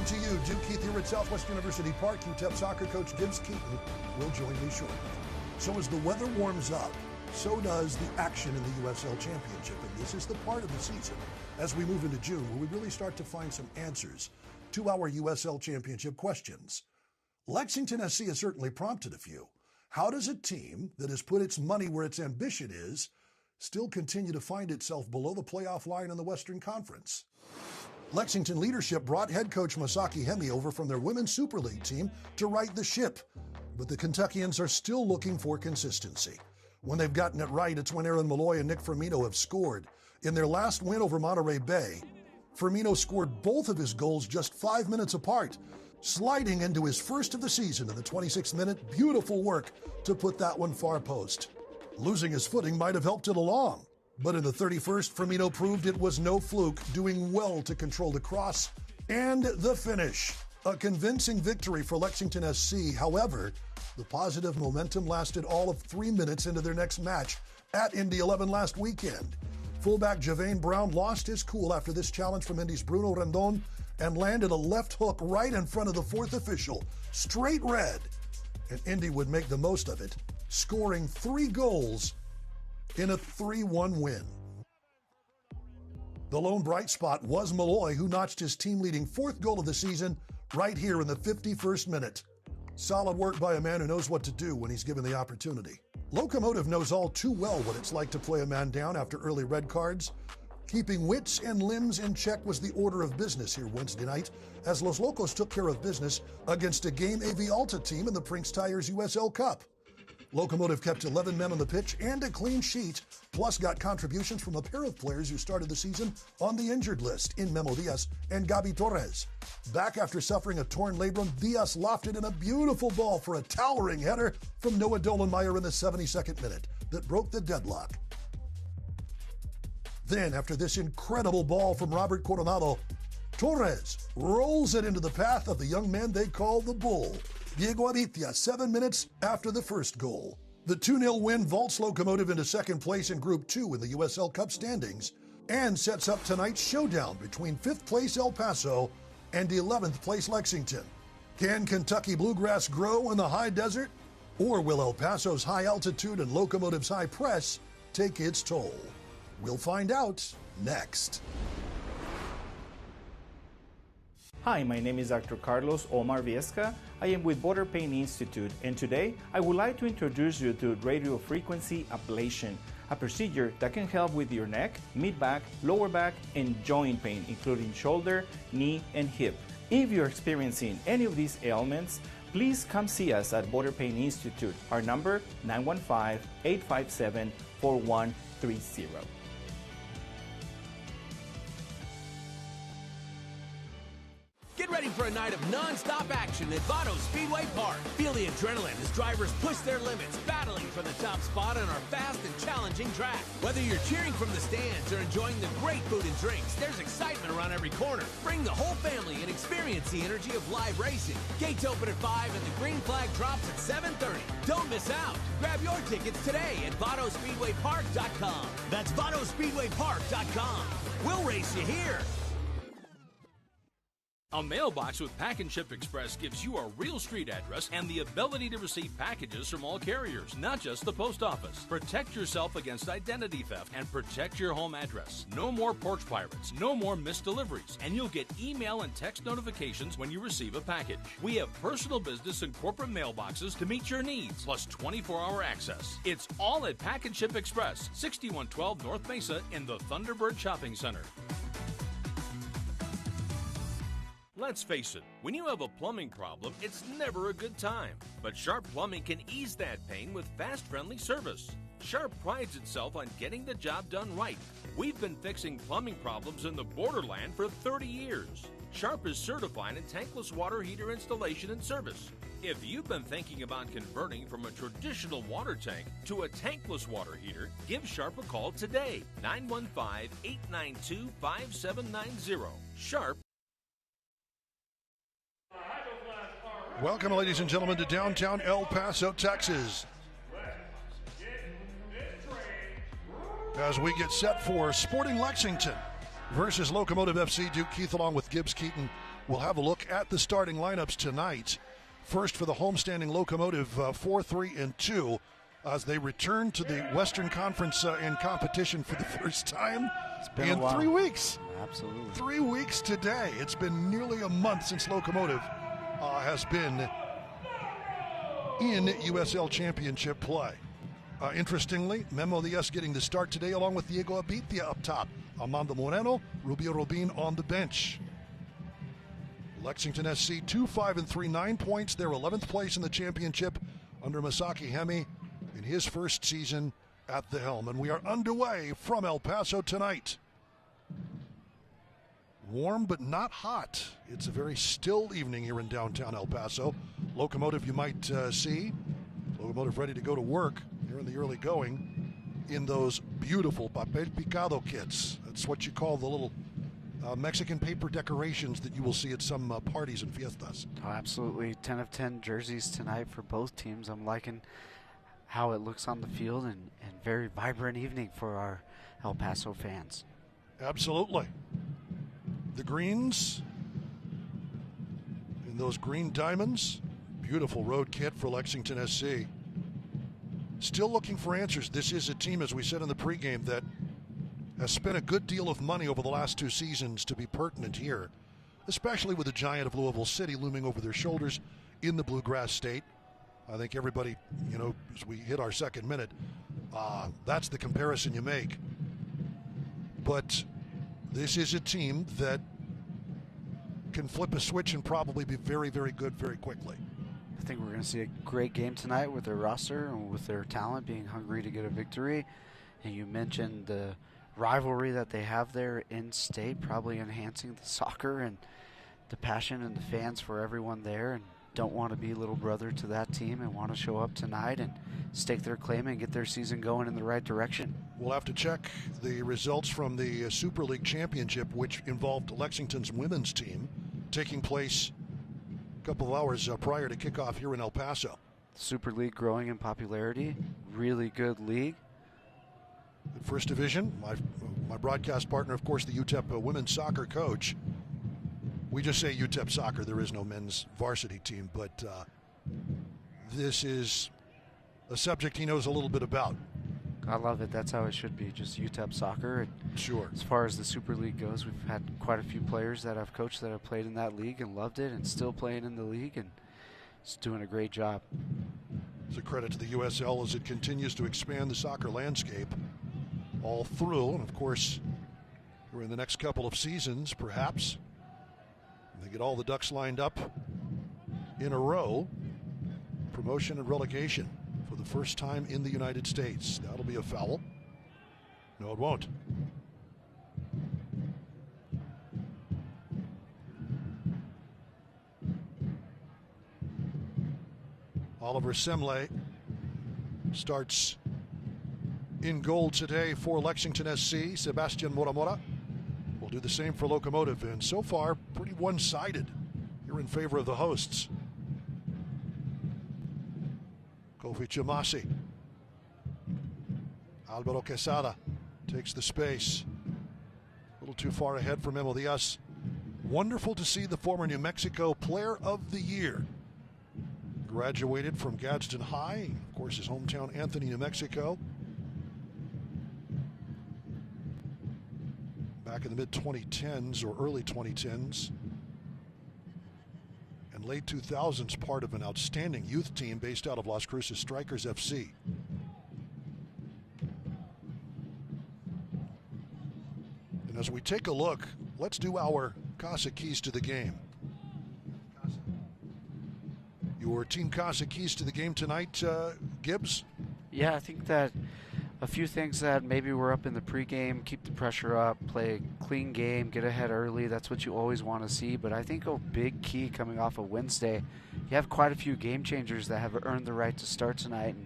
to you. Duke Keith here at Southwest University Park. UTEP soccer coach Gibbs Keaton will join me shortly. So as the weather warms up, so does the action in the USL Championship. And this is the part of the season, as we move into June, where we really start to find some answers to our USL Championship questions. Lexington SC has certainly prompted a few. How does a team that has put its money where its ambition is still continue to find itself below the playoff line in the Western Conference? Lexington leadership brought head coach Masaki Hemi over from their Women's Super League team to right the ship, but the Kentuckians are still looking for consistency. When they've gotten it right, it's when Aaron Malloy and Nick Firmino have scored. In their last win over Monterey Bay, Firmino scored both of his goals just 5 minutes apart, sliding into his first of the season in the 26th minute. Beautiful work to put that one far post. Losing his footing might have helped it along, but in the 31st, Firmino proved it was no fluke, doing well to control the cross and the finish. A convincing victory for Lexington SC. However, the positive momentum lasted all of 3 minutes into their next match at Indy 11 last weekend. Fullback Javane Brown lost his cool after this challenge from Indy's Bruno Rendon and landed a left hook right in front of the fourth official, straight red. And Indy would make the most of it, scoring 3 goals in a 3-1 win. The lone bright spot was Malloy, who notched his team-leading 4th goal of the season right here in the 51st minute. Solid work by a man who knows what to do when he's given the opportunity. Locomotive knows all too well what it's like to play a man down after early red cards. Keeping wits and limbs in check was the order of business here Wednesday night, as Los Locos took care of business against a Game AV Alta team in the Prince Tires USL Cup. Locomotive kept 11 men on the pitch and a clean sheet, plus got contributions from a pair of players who started the season on the injured list in Memo Diaz and Gabi Torres. Back after suffering a torn labrum, Diaz lofted in a beautiful ball for a towering header from Noah Dolenmeyer in the 72nd minute that broke the deadlock. Then, after this incredible ball from Robert Coronado, Torres rolls it into the path of the young man they call the Bull, Diego Aritia, 7 minutes after the first goal. The 2-0 win vaults Locomotive into second place in Group 2 in the USL Cup standings and sets up tonight's showdown between 5th place El Paso and 11th place Lexington. Can Kentucky Bluegrass grow in the high desert? Or will El Paso's high altitude and Locomotive's high press take its toll? We'll find out next. Hi, my name is Dr. Carlos Omar Viesca. I am with Border Pain Institute, and today I would like to introduce you to radiofrequency ablation, a procedure that can help with your neck, mid-back, lower back, and joint pain, including shoulder, knee, and hip. If you're experiencing any of these ailments, please come see us at Border Pain Institute. Our number, 915-857-4130. Get ready for a night of non-stop action at Paso Speedway Park. Feel the adrenaline as drivers push their limits, battling for the top spot on our fast and challenging track. Whether you're cheering from the stands or enjoying the great food and drinks, there's excitement around every corner. Bring the whole family and experience the energy of live racing. Gates open at 5 and the green flag drops at 7:30. Don't miss out. Grab your tickets today at VotosSpeedwayPark.com. That's VotosSpeedwayPark.com. We'll race you here. A mailbox with Pack and Ship Express gives you a real street address and the ability to receive packages from all carriers, not just the post office. Protect yourself against identity theft and protect your home address. No more porch pirates, no more missed deliveries, and you'll get email and text notifications when you receive a package. We have personal business and corporate mailboxes to meet your needs, plus 24-hour access. It's all at Pack and Ship Express, 6112 North Mesa in the Thunderbird Shopping Center. Let's face it, when you have a plumbing problem, it's never a good time. But Sharp Plumbing can ease that pain with fast, friendly service. Sharp prides itself on getting the job done right. We've been fixing plumbing problems in the borderland for 30 years. Sharp is certified in tankless water heater installation and service. If you've been thinking about converting from a traditional water tank to a tankless water heater, give Sharp a call today, 915-892-5790. Sharp. Welcome, ladies and gentlemen, to downtown El Paso, Texas, as we get set for Sporting Lexington versus Locomotive FC. Duke Keith along with Gibbs Keaton We'll have a look at the starting lineups tonight. First for the homestanding Locomotive, 4-3-2, as they return to the Western Conference in competition for the first time in 3 weeks. Absolutely. 3 weeks today. It's been nearly a month since Locomotive has been in USL Championship play. Interestingly, Memo Diaz getting the start today along with Diego Abitia up top. Amanda Moreno, Rubio Robin on the bench. Lexington SC 2-5-3, 9 points. They're 11th place in the championship under Masaki Hemi in his first season at the helm. And we are underway from El Paso tonight. Warm but not hot. It's a very still evening here in downtown El Paso. Locomotive, you might see. Locomotive ready to go to work here in the early going in those beautiful papel picado kits. That's what you call the little Mexican paper decorations that you will see at some parties and fiestas. Oh, absolutely. 10 of 10 jerseys tonight for both teams. I'm liking how it looks on the field, and very vibrant evening for our El Paso fans. Absolutely. The greens and those green diamonds. Beautiful road kit for Lexington SC. Still looking for answers. This is a team, as we said in the pregame, that has spent a good deal of money over the last 2 seasons to be pertinent here, especially with the giant of Louisville City looming over their shoulders in the Bluegrass State. I think everybody, as we hit our second minute, that's the comparison you make. But this is a team that can flip a switch and probably be very, very good very quickly. I think we're going to see a great game tonight with their roster and with their talent being hungry to get a victory. And you mentioned the rivalry that they have there in state, probably enhancing the soccer and the passion and the fans for everyone there, and don't want to be little brother to that team and want to show up tonight and stake their claim and get their season going in the right direction. We'll have to check the results from the Super League Championship, which involved Lexington's women's team, taking place a couple of hours prior to kickoff here in El Paso. Super League growing in popularity, really good league. First Division, my broadcast partner, of course, the UTEP women's soccer coach. We just say UTEP soccer. There is no men's varsity team, but this is a subject he knows a little bit about. I love it. That's how it should be, just UTEP soccer. And sure. As far as the Super League goes, we've had quite a few players that I've coached that have played in that league and loved it and still playing in the league and it's doing a great job. It's a credit to the USL as it continues to expand the soccer landscape all through. And, of course, we're in the next couple of seasons, perhaps. They get all the ducks lined up in a row. Promotion and relegation for the first time in the United States. That'll be a foul. No, it won't. Oliver Semle starts in goal today for Lexington SC. Sebastian Moramora will do the same for Locomotive, and so far pretty one-sided here in favor of the hosts. Kofi Chamasi. Alvaro Quesada takes the space. A little too far ahead for Memo Diaz. Wonderful to see the former New Mexico Player of the Year. Graduated from Gadsden High, of course his hometown Anthony, New Mexico. Back in the mid-2010s or early 2010s. And late 2000s, part of an outstanding youth team based out of Las Cruces Strikers FC. And as we take a look, let's do our Casa keys to the game. Your Team Casa keys to the game tonight, Gibbs? Yeah, I think that a few things that maybe were up in the pregame, keep the pressure up, play a clean game, get ahead early. That's what you always want to see. But I think a big key coming off of Wednesday, you have quite a few game changers that have earned the right to start tonight. And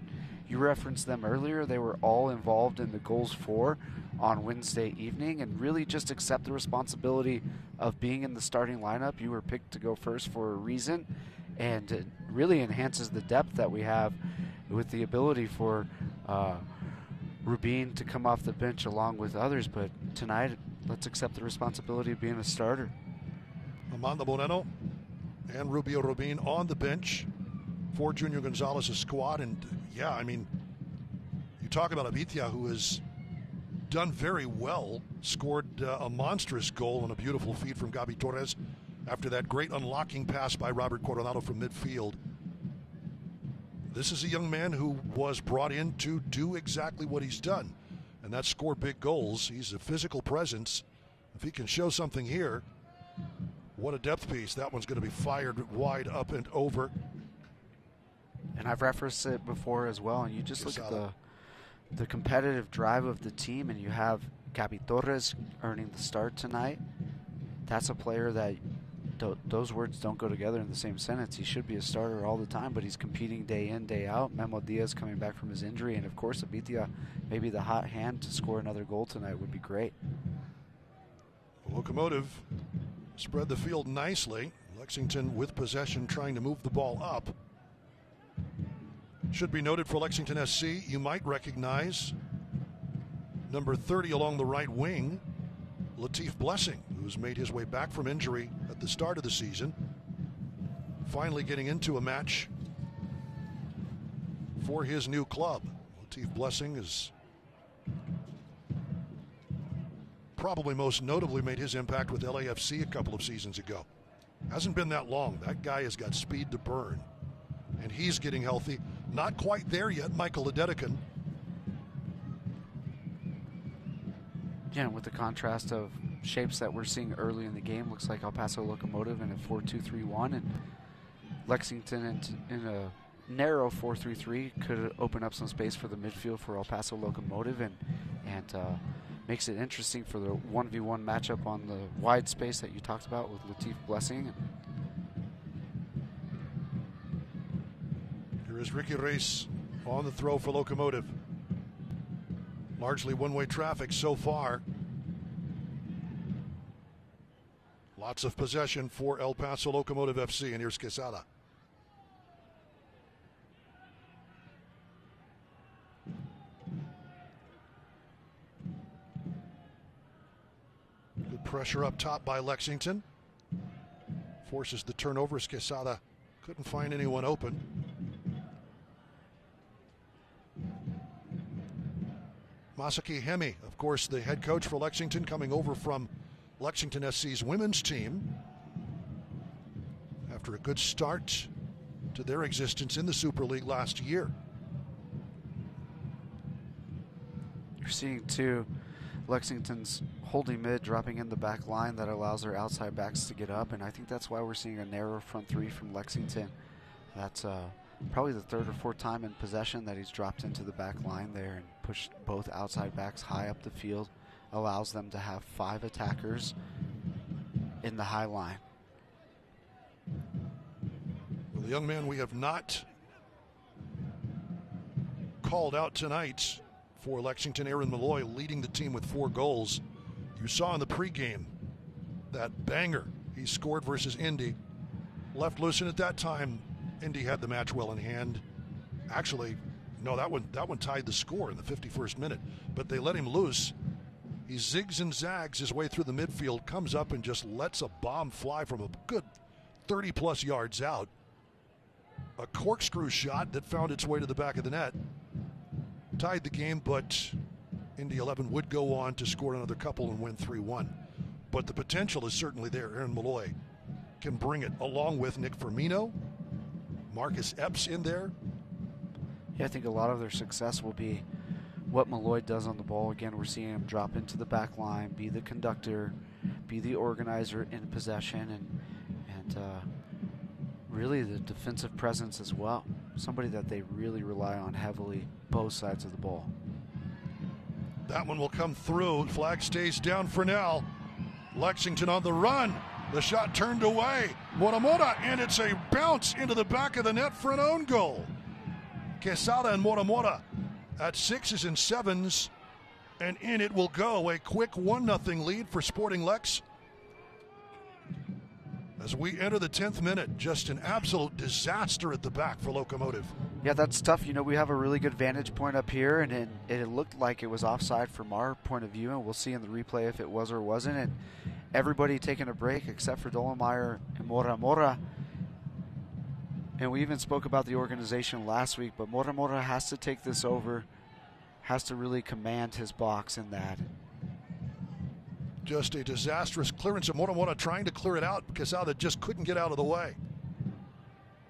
you referenced them earlier. They were all involved in the goals for on Wednesday evening and really just accept the responsibility of being in the starting lineup. You were picked to go first for a reason, and it really enhances the depth that we have with the ability for Rubin to come off the bench along with others. But tonight, let's accept the responsibility of being a starter. Amanda Moreno and Rubio Rubin on the bench for Junior Gonzalez's squad. And yeah, I mean, you talk about Abitia, who has done very well, scored a monstrous goal and a beautiful feed from Gabi Torres after that great unlocking pass by Robert Coronado from midfield. This is a young man who was brought in to do exactly what he's done, and that's score big goals. He's a physical presence. If he can show something here, what a depth piece. That one's going to be fired wide up and over. And I've referenced it before as well, and you just look at the competitive drive of the team, and you have Gabi Torres earning the start tonight. That's a player that those words don't go together in the same sentence. He should be a starter all the time, but he's competing day in, day out. Memo Diaz coming back from his injury, and of course Abitia, maybe the hot hand to score another goal tonight would be great. Locomotive spread the field nicely. Lexington with possession, trying to move the ball up. Should be noted for Lexington SC, you might recognize number 30 along the right wing, Latif Blessing, who's made his way back from injury at the start of the season. Finally getting into a match for his new club. Latif Blessing is probably most notably made his impact with LAFC a couple of seasons ago. Hasn't been that long. That guy has got speed to burn. And he's getting healthy. Not quite there yet, Michael Lededican. Yeah, and with the contrast of shapes that we're seeing early in the game, looks like El Paso Locomotive in a 4-2-3-1, and Lexington in a narrow 4-3-3 could open up some space for the midfield for El Paso Locomotive, and makes it interesting for the 1v1 matchup on the wide space that you talked about with Latif Blessing. Here is Ricky Reyes on the throw for Locomotive. Largely one-way traffic so far. Lots of possession for El Paso Locomotive FC, and here's Quesada. Good pressure up top by Lexington. Forces the turnover as Quesada couldn't find anyone open. Masaki Hemi, of course, the head coach for Lexington, coming over from Lexington SC's women's team after a good start to their existence in the Super League last year. You're seeing, too, Lexington's holding mid dropping in the back line that allows their outside backs to get up, and I think that's why we're seeing a narrow front three from Lexington. That's probably the third or fourth time in possession that he's dropped into the back line there and pushed both outside backs high up the field. Allows them to have 5 attackers in the high line. Well, the young man we have not called out tonight for Lexington, Aaron Malloy, leading the team with 4 goals. You saw in the pregame that banger he scored versus Indy. Left loose, and at that time, Indy had the match well in hand. Actually, no, that one tied the score in the 51st minute, but they let him loose. He zigs and zags his way through the midfield, comes up and just lets a bomb fly from a good 30-plus yards out. A corkscrew shot that found its way to the back of the net. Tied the game, but Indy 11 would go on to score another couple and win 3-1. But the potential is certainly there. Aaron Malloy can bring it, along with Nick Firmino, Marcus Epps in there. Yeah, I think a lot of their success will be what Malloy does on the ball. Again, we're seeing him drop into the back line, be the conductor, be the organizer in possession, and really the defensive presence as well. Somebody that they really rely on heavily, both sides of the ball. That one will come through. Flag stays down for now. Lexington on the run. The shot turned away. Moramora, and it's a bounce into the back of the net for an own goal. Quesada and Moramora at 6s and 7s, and in it will go. A quick 1-0 lead for Sporting Lex. As we enter the 10th minute, just an absolute disaster at the back for Locomotive. Yeah, that's tough. You know, we have a really good vantage point up here, and it looked like it was offside from our point of view, and we'll see in the replay if it was or wasn't. everybody taking a break except for Dolomeier and Mora Mora. And we even spoke about the organization last week, but Mora Mora has to take this over, has to really command his box in that. Just a disastrous clearance of Mora Mora trying to clear it out. Quesada just couldn't get out of the way.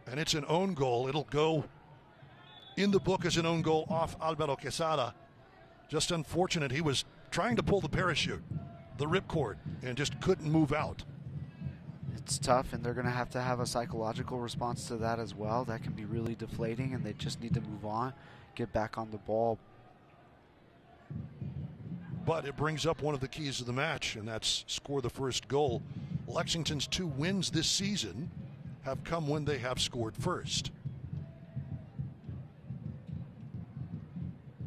And it's an own goal. It'll go in the book as an own goal off Alvaro Quesada. Just unfortunate. He was trying to pull the parachute, the ripcord, and just couldn't move out. It's tough, and they're going to have a psychological response to that as well. That can be really deflating, and they just need to move on, get back on the ball. But it brings up one of the keys of the match, and that's score the first goal. Lexington's 2 wins this season have come when they have scored first.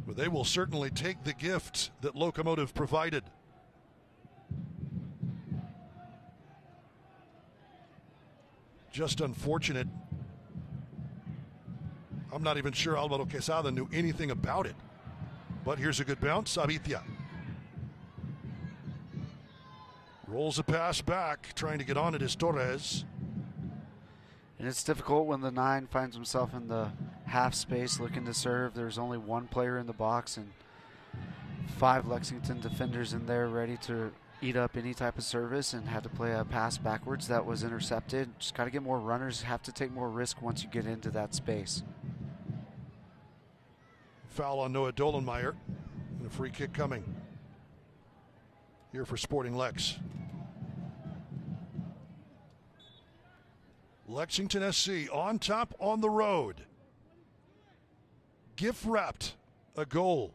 But they will certainly take the gift that Locomotive provided. Just unfortunate. I'm not even sure Alvaro Quesada knew anything about it. But here's a good bounce. Abitia rolls a pass back, trying to get on it is Torres. And it's difficult when the 9 finds himself in the half space looking to serve. There's only 1 player in the box and 5 Lexington defenders in there ready to eat up any type of service, and had to play a pass backwards that was intercepted. Just got to get more runners, have to take more risk once you get into that space. Foul on Noah Dollenmeyer, and a free kick coming here for Sporting Lex. Lexington SC on top on the road. Gift wrapped a goal.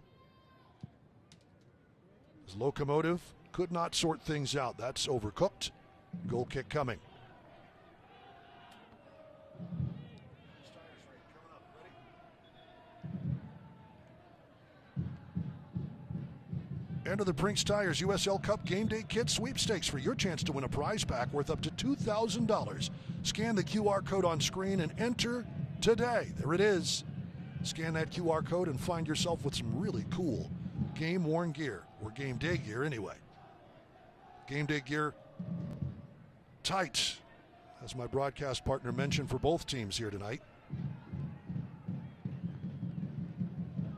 As Locomotive could not sort things out. That's overcooked. Goal kick coming. Enter the Brinks Tires USL Cup Game Day Kit Sweepstakes for your chance to win a prize pack worth up to $2,000. Scan the QR code on screen and enter today. There it is. Scan that QR code and find yourself with some really cool game-worn gear, or game day gear anyway. Game day gear tight, as my broadcast partner mentioned, for both teams here tonight.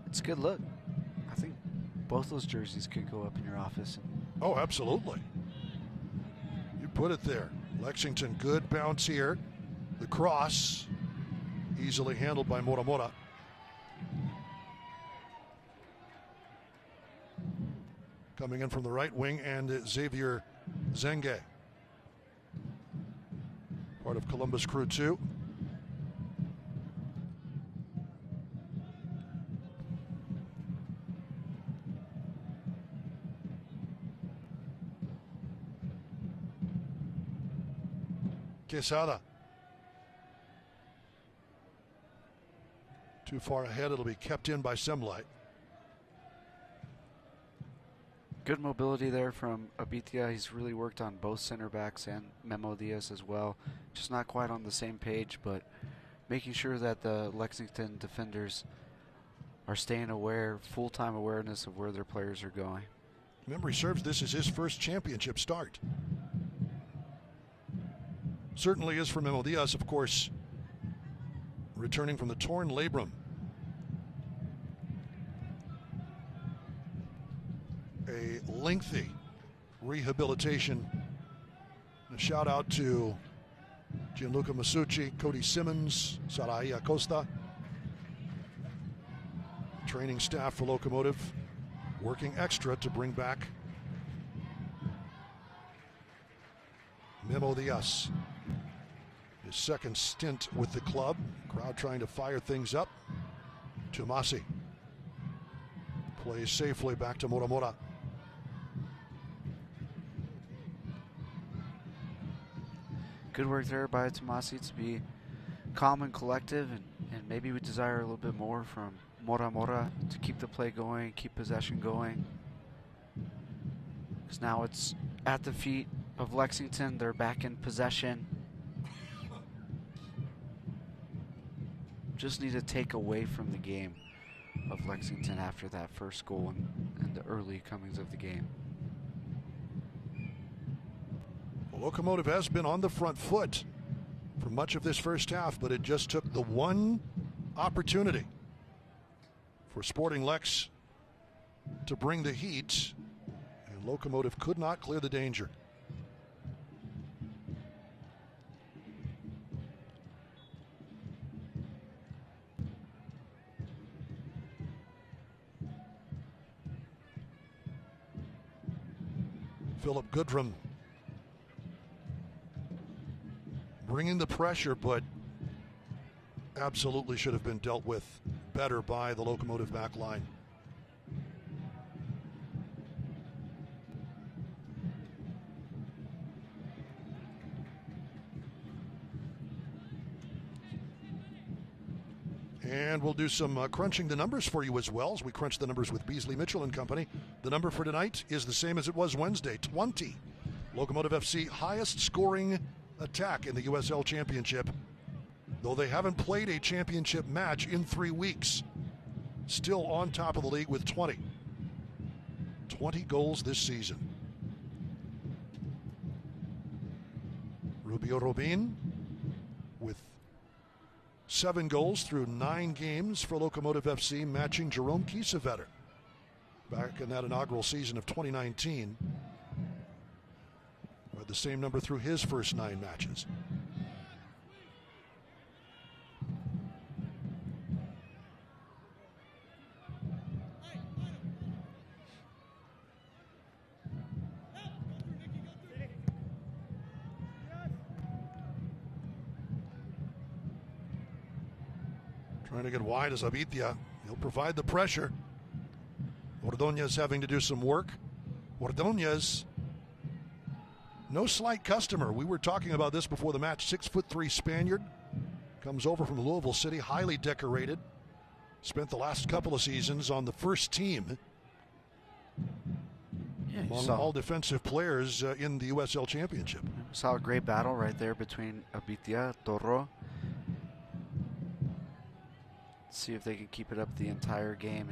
It's a good look. I think both those jerseys could go up in your office. Oh, absolutely. You put it there. Lexington, good bounce here. The cross, easily handled by Mora Mora. Coming in from the right wing, and Xavier Zenge, part of Columbus Crew 2. Quesada. Too far ahead, it'll be kept in by Semlai. Good mobility there from Abitia. He's really worked on both center backs and Memo Diaz as well. Just not quite on the same page, but making sure that the Lexington defenders are staying aware, full-time awareness of where their players are going. Memory serves, this is his first championship start. Certainly is for Memo Diaz, of course, returning from the torn labrum. A lengthy rehabilitation. A shout out to Gianluca Masucci, Cody Simmons, Sarai Acosta. Training staff for Locomotive working extra to bring back Memo Diaz. His second stint with the club. Crowd trying to fire things up. Tomasi plays safely back to Mora Mora. Good work there by Tomasi to be calm and collective, and maybe we desire a little bit more from Mora Mora to keep the play going, keep possession going. Because now it's at the feet of Lexington. They're back in possession. Just need to take away from the game of Lexington after that first goal and the early comings of the game. Locomotive has been on the front foot for much of this first half, but it just took the one opportunity for Sporting Lex to bring the heat, and Locomotive could not clear the danger. Philip Goodrum bringing the pressure, but absolutely should have been dealt with better by the Locomotive back line. And we'll do some crunching the numbers for you as well, as we crunch the numbers with Beasley Mitchell and Company. The number for tonight is the same as it was Wednesday, 20. Locomotive FC highest scoring attack in the USL Championship, though they haven't played a championship match in 3 weeks. Still on top of the league with 20. 20 goals this season. Rubio Robin with 7 goals through 9 games for Locomotive FC, matching Jerome Kiesewetter back in that inaugural season of 2019. Had the same number through his first 9 matches. Trying to get wide as Abitia. He'll provide the pressure. Ordonez having to do some work. Ordonez, no slight customer. We were talking about this before the match. 6'3" Spaniard. Comes over from Louisville City, highly decorated. Spent the last couple of seasons on the first team among all defensive players in the USL Championship. Saw a great battle right there between Abitia, Torro. See if they can keep it up the entire game.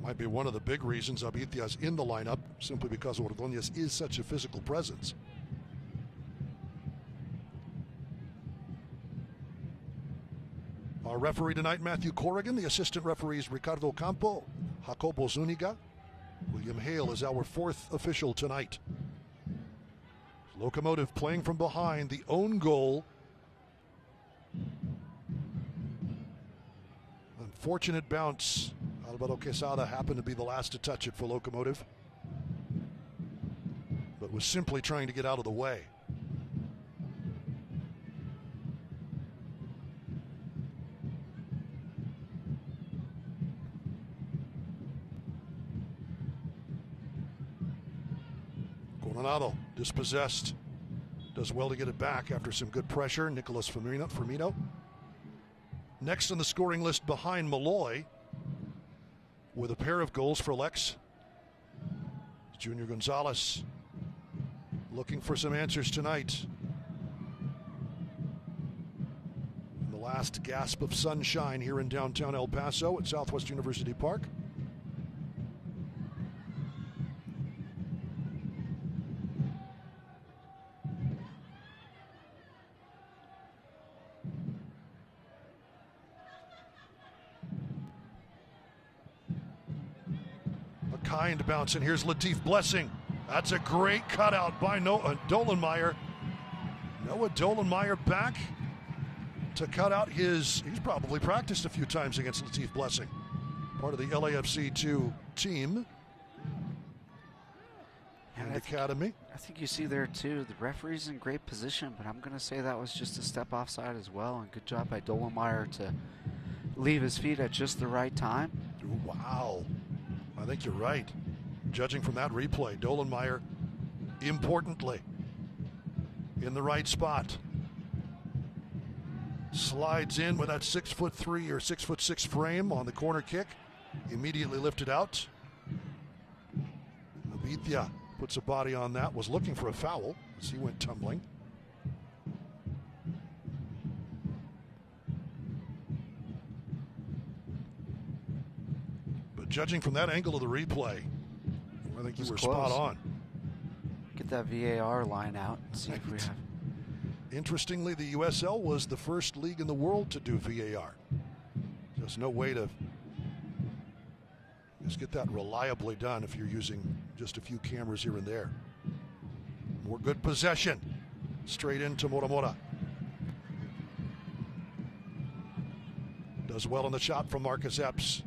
Might be one of the big reasons Abitia's in the lineup, simply because Ordonez is such a physical presence. Our referee tonight, Matthew Corrigan. The assistant referees, Ricardo Campo, Jacobo Zuniga. William Hale is our 4th official tonight. Locomotive playing from behind, the own goal. Unfortunate bounce. Alvaro Quesada happened to be the last to touch it for Locomotive, but was simply trying to get out of the way. Coronado dispossessed. Does well to get it back after some good pressure. Nicholas Firmino. Next on the scoring list behind Malloy with a pair of goals for Lex. Junior Gonzalez looking for some answers tonight. The last gasp of sunshine here in downtown El Paso at Southwest University Park. Kind bounce, and here's Latif Blessing. That's a great cutout by Noah Dolenmeyer. Noah Dolenmeyer back to cut out he's probably practiced a few times against Latif Blessing. Part of the LAFC2 team and academy. I think you see there too, the referee's in great position, but I'm going to say that was just a step offside as well, and good job by Dolenmeyer to leave his feet at just the right time. Wow. I think you're right. Judging from that replay, Dolenmeyer importantly in the right spot. Slides in with that 6'3" or 6'6" frame on the corner kick. Immediately lifted out. Abitia puts a body on that. Was looking for a foul as he went tumbling. Judging from that angle of the replay, I think you were spot on. Get that VAR line out and see if we have. Interestingly, the USL was the first league in the world to do VAR. There's no way to just get that reliably done if you're using just a few cameras here and there. More good possession. Straight into Mora. Does well in the shot from Marcus Epps.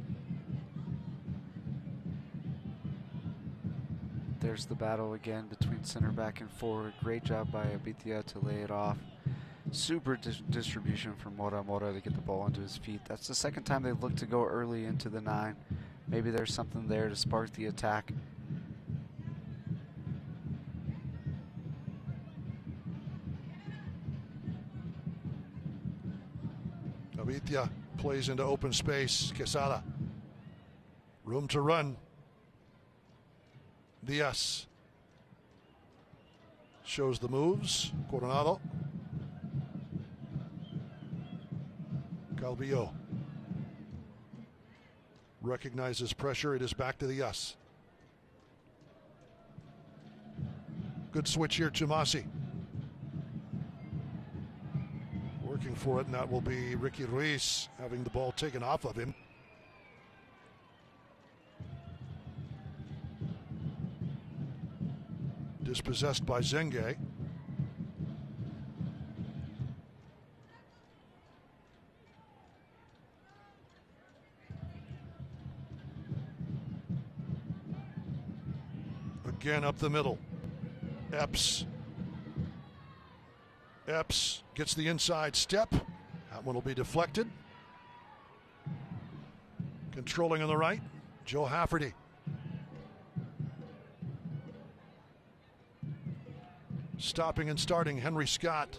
There's the battle again between center back and forward. Great job by Abitia to lay it off. Super distribution from Mora to get the ball onto his feet. That's the second time they've looked to go early into the 9. Maybe there's something there to spark the attack. Abitia plays into open space. Quesada. Room to run. Diaz shows the moves. Coronado. Calvillo recognizes pressure. It is back to the Diaz. Good switch here to Masi. Working for it, and that will be Ricky Ruiz having the ball taken off of him. Dispossessed by Zenge. Again up the middle. Epps gets the inside step. That one will be deflected. Controlling on the right, Joe Hafferty. Stopping and starting, Henry Scott.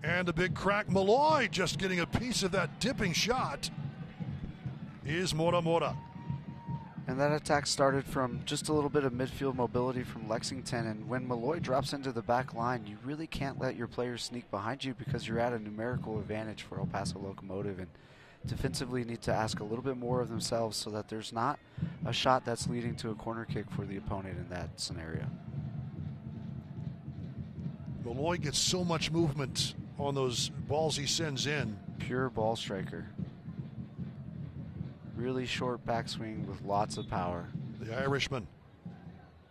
And a big crack. Malloy just getting a piece of that dipping shot is Mora. And that attack started from just a little bit of midfield mobility from Lexington. And when Malloy drops into the back line, you really can't let your players sneak behind you because you're at a numerical advantage for El Paso Locomotive. And defensively need to ask a little bit more of themselves so that there's not a shot that's leading to a corner kick for the opponent in that scenario. Malloy gets so much movement on those balls he sends in. Pure ball striker. Really short backswing with lots of power. The Irishman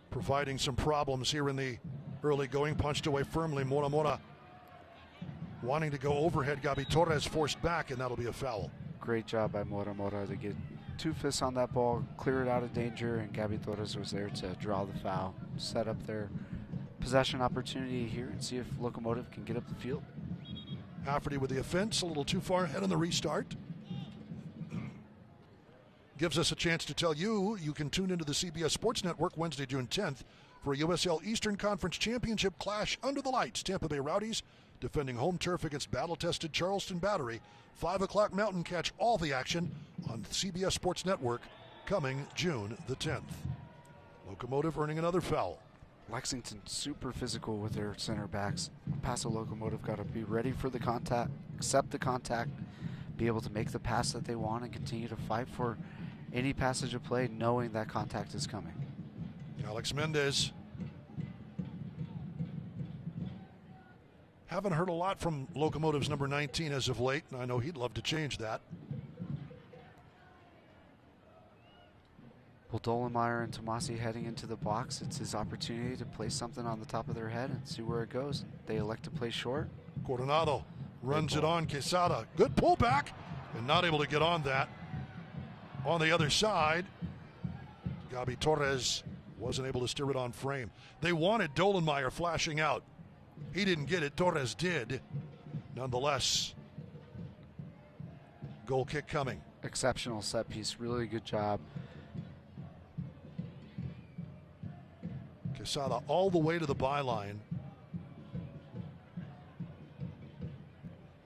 providing some problems here in the early going. Punched away firmly. Mora wanting to go overhead. Gabi Torres forced back, and that'll be a foul. Great job by Mora to get 2 fists on that ball, clear it out of danger, and Gabi Torres was there to draw the foul, set up their possession opportunity here and see if Locomotive can get up the field. Hafferty with the offense, a little too far ahead on the restart. Gives us a chance to tell you can tune into the CBS Sports Network Wednesday, June 10th for a USL Eastern Conference Championship clash under the lights. Tampa Bay Rowdies defending home turf against battle-tested Charleston Battery. 5 o'clock Mountain. Catch all the action on CBS Sports Network coming June the 10th. Locomotive earning another foul. Lexington super physical with their center backs. Paso Locomotive got to be ready for the contact, accept the contact, be able to make the pass that they want, and continue to fight for any passage of play knowing that contact is coming. Alex Mendez. Haven't heard a lot from Locomotive's number 19 as of late, and I know he'd love to change that. Well, Dolenmeyer and Tomasi heading into the box. It's his opportunity to place something on the top of their head and see where it goes. They elect to play short. Coronado runs it on Quesada. Good pullback, and not able to get on that. On the other side, Gabi Torres wasn't able to steer it on frame. They wanted Dolenmeyer flashing out. He didn't get it. Torres did. Nonetheless, goal kick coming. Exceptional set piece. Really good job. Quesada all the way to the byline.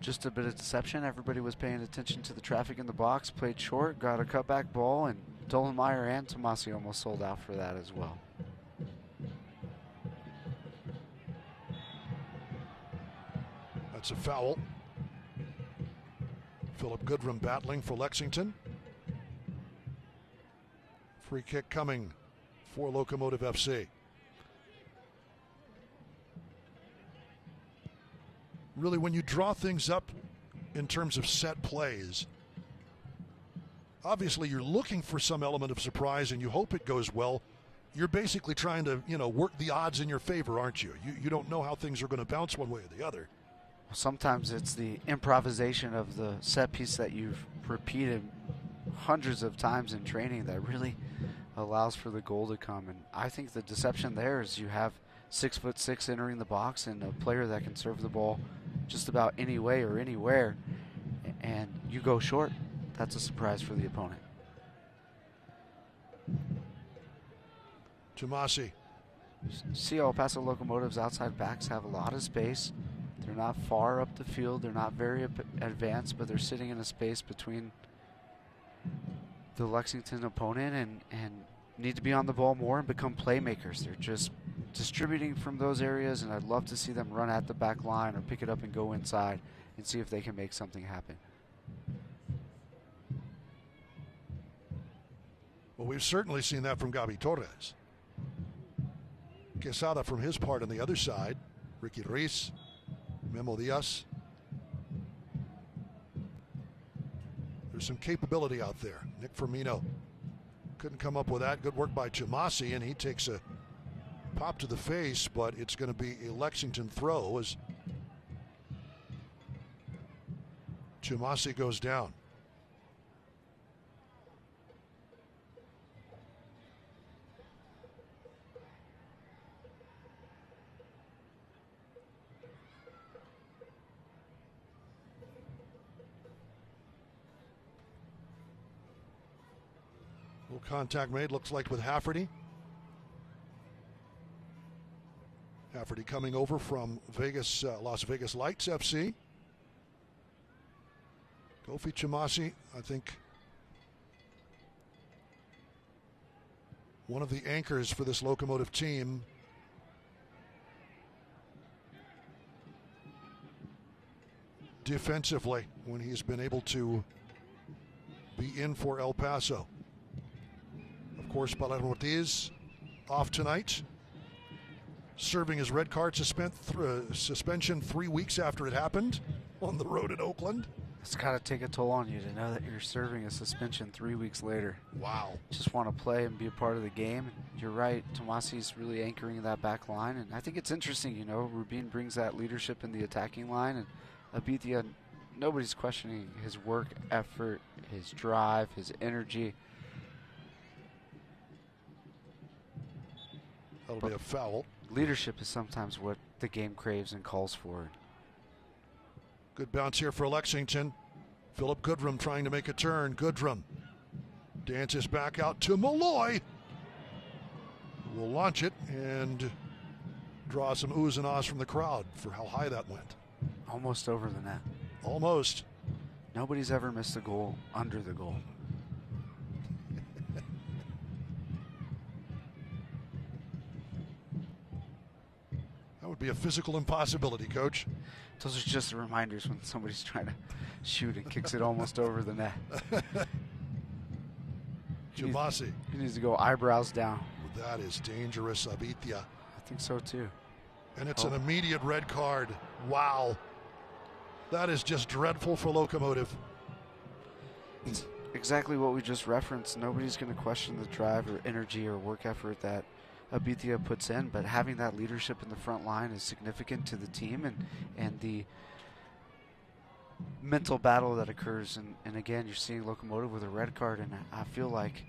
Just a bit of deception. Everybody was paying attention to the traffic in the box. Played short, got a cutback ball, and Dolenmeyer and Tomasi almost sold out for that as well. That's a foul. Philip Goodrum battling for Lexington. Free kick coming for Locomotive FC. really, when you draw things up in terms of set plays, obviously you're looking for some element of surprise and you hope it goes well. You're basically trying to, work the odds in your favor, aren't you? You don't know how things are going to bounce one way or the other. Sometimes it's the improvisation of the set piece that you've repeated hundreds of times in training that really allows for the goal to come. And I think the deception there is you have 6'6" entering the box and a player that can serve the ball just about any way or anywhere, and you go short. That's a surprise for the opponent. Tomasi. See how Paso Locomotive's outside backs have a lot of space. They're not far up the field. They're not very advanced, but they're sitting in a space between the Lexington opponent and need to be on the ball more and become playmakers. They're just distributing from those areas, and I'd love to see them run at the back line or pick it up and go inside and see if they can make something happen. Well, we've certainly seen that from Gabi Torres. Quesada from his part on the other side. Ricky Ruiz, Memo Diaz. There's some capability out there. Nick Firmino couldn't come up with that. Good work by Tomasi, and he takes a pop to the face, but it's going to be a Lexington throw as Tomasi goes down. Little contact made, looks like with Hafferty. Hafferty coming over from Vegas, Las Vegas Lights FC. Kofi Tomasi, I think, one of the anchors for this Locomotive team. Defensively, when he's been able to be in for El Paso. Of course, Palermo Ortiz off tonight, serving his red card suspension 3 weeks after it happened on the road in Oakland. It's got to take a toll on you to know that you're serving a suspension 3 weeks later. Wow. Just want to play and be a part of the game. You're right, Tomasi's really anchoring that back line, and I think it's interesting, Rubin brings that leadership in the attacking line, and Abithia, nobody's questioning his work effort, his drive, his energy. That'll be a foul. Leadership is sometimes what the game craves and calls for. Good bounce here for Lexington. Philip Goodrum trying to make a turn. Goodrum dances back out to Malloy. Will launch it and draw some oohs and ahs from the crowd for how high that went. Almost over the net. Almost. Nobody's ever missed a goal under the goal. That would be a physical impossibility, Coach. Those are just the reminders when somebody's trying to shoot and kicks it almost over the net. Tomasi. He needs to go eyebrows down. That is dangerous, Abithia. I think so too. And it's an immediate red card. Wow. That is just dreadful for Locomotive. It's exactly what we just referenced. Nobody's going to question the drive or energy or work effort that Abithia puts in, but having that leadership in the front line is significant to the team and the mental battle that occurs. And again, you're seeing Locomotive with a red card, and I feel like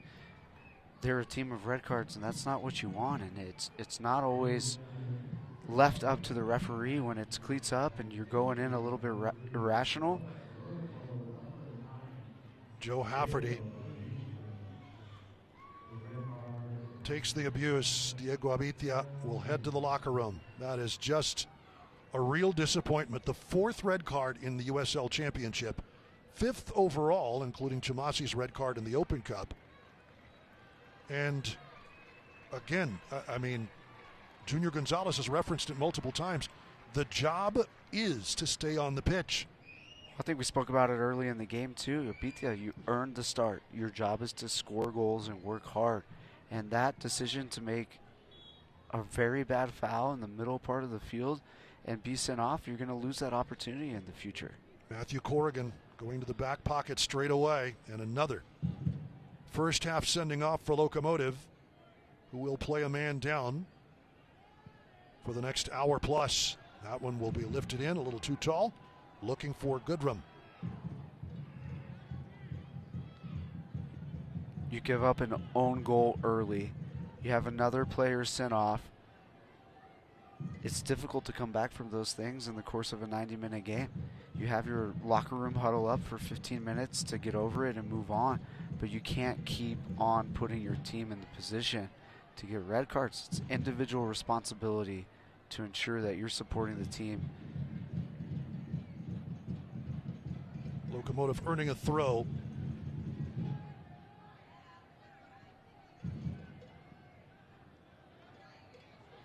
they're a team of red cards, and that's not what you want. And it's not always left up to the referee when it's cleats up and you're going in a little bit irrational. Joe Hafferty takes the abuse. Diego Abithia will head to the locker room. That is just a real disappointment. The fourth red card in the USL Championship, fifth overall, including Tomasi's red card in the Open Cup. And again, I mean, Junior Gonzalez has referenced it multiple times. The job is to stay on the pitch. I think we spoke about it early in the game too. Abithia, you earned the start. Your job is to score goals and work hard. And that decision to make a very bad foul in the middle part of the field and be sent off, you're going to lose that opportunity in the future. Matthew Corrigan going to the back pocket straight away, and another first half sending off for Locomotive, who will play a man down for the next hour plus. That one will be lifted in, a little too tall, looking for Goodrum. You give up an own goal early. You have another player sent off. It's difficult to come back from those things in the course of a 90-minute game. You have your locker room huddle up for 15 minutes to get over it and move on, but you can't keep on putting your team in the position to get red cards. It's individual responsibility to ensure that you're supporting the team. Locomotive earning a throw.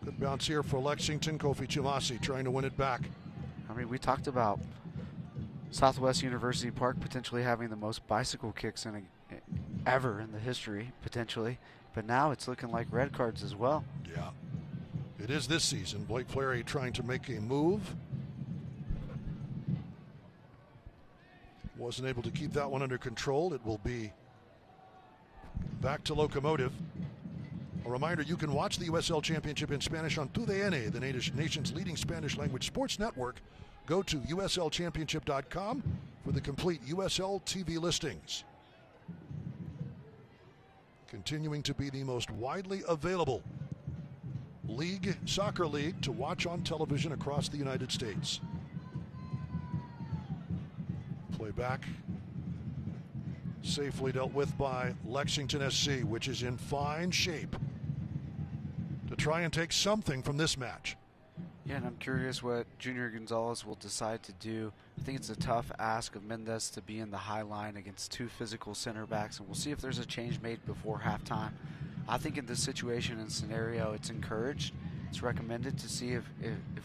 Good bounce here for Lexington. Kofi Chimasi trying to win it back. I mean, we talked about Southwest University Park potentially having the most bicycle kicks ever in the history, potentially. But now it's looking like red cards as well. Yeah, it is this season. Blake Fleury trying to make a move. Wasn't able to keep that one under control. It will be back to Locomotive. A reminder, you can watch the USL Championship in Spanish on TUDN, the nation's leading Spanish language sports network. Go to uslchampionship.com for the complete USL TV listings. Continuing to be the most widely available soccer league to watch on television across the United States. Play back. Safely dealt with by Lexington SC, which is in fine shape to try and take something from this match. Yeah, and I'm curious what Junior Gonzalez will decide to do. I think it's a tough ask of Mendez to be in the high line against two physical center backs, and we'll see if there's a change made before halftime. I think in this situation and scenario, it's encouraged. It's recommended to see if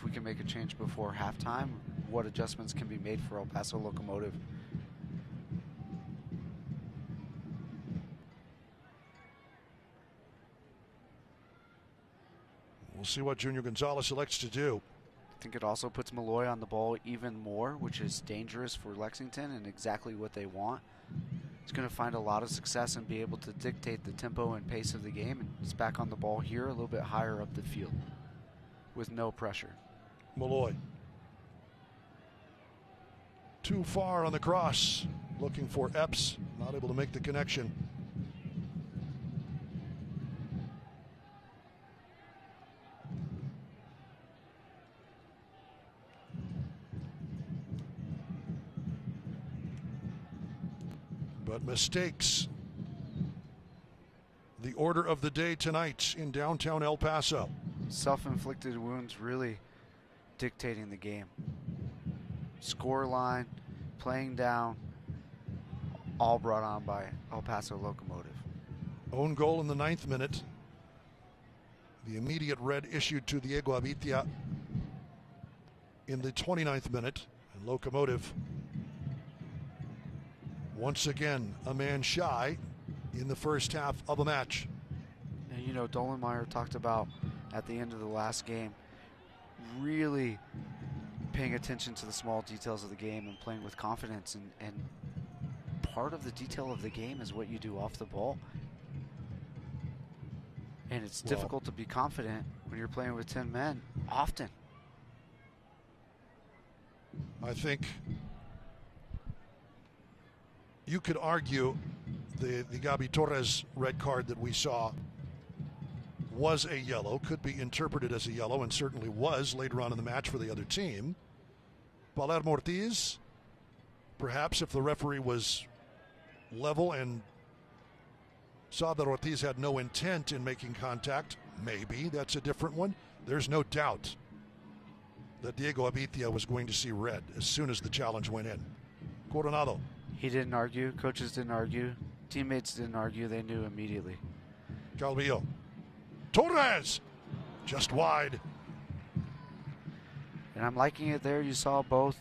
we can make a change before halftime, what adjustments can be made for El Paso Locomotive. We'll see what Junior Gonzalez elects to do. I think it also puts Malloy on the ball even more, which is dangerous for Lexington and exactly what they want. He's going to find a lot of success and be able to dictate the tempo and pace of the game. And he's back on the ball here, a little bit higher up the field with no pressure. Malloy. Too far on the cross, looking for Epps, not able to make the connection. But mistakes, the order of the day tonight in downtown El Paso. Self-inflicted wounds really dictating the game. Score line, playing down, all brought on by El Paso Locomotive. Own goal in the 9th minute. The immediate red issued to Diego Abitia in the 29th minute. And Locomotive once again a man shy in the first half of a match. And you know, Dolenmeyer talked about at the end of the last game really paying attention to the small details of the game and playing with confidence, and part of the detail of the game is what you do off the ball. And it's difficult to be confident when you're playing with 10 men often. I think you could argue the Gabi Torres red card that we saw was a yellow, could be interpreted as a yellow, and certainly was later on in the match for the other team. Palermo Ortiz, perhaps if the referee was level and saw that Ortiz had no intent in making contact, maybe that's a different one. There's no doubt that Diego Abitia was going to see red as soon as the challenge went in. Coronado. He didn't argue, coaches didn't argue, teammates didn't argue, they knew immediately. Calvillo. Torres! Just wide. And I'm liking it there. You saw both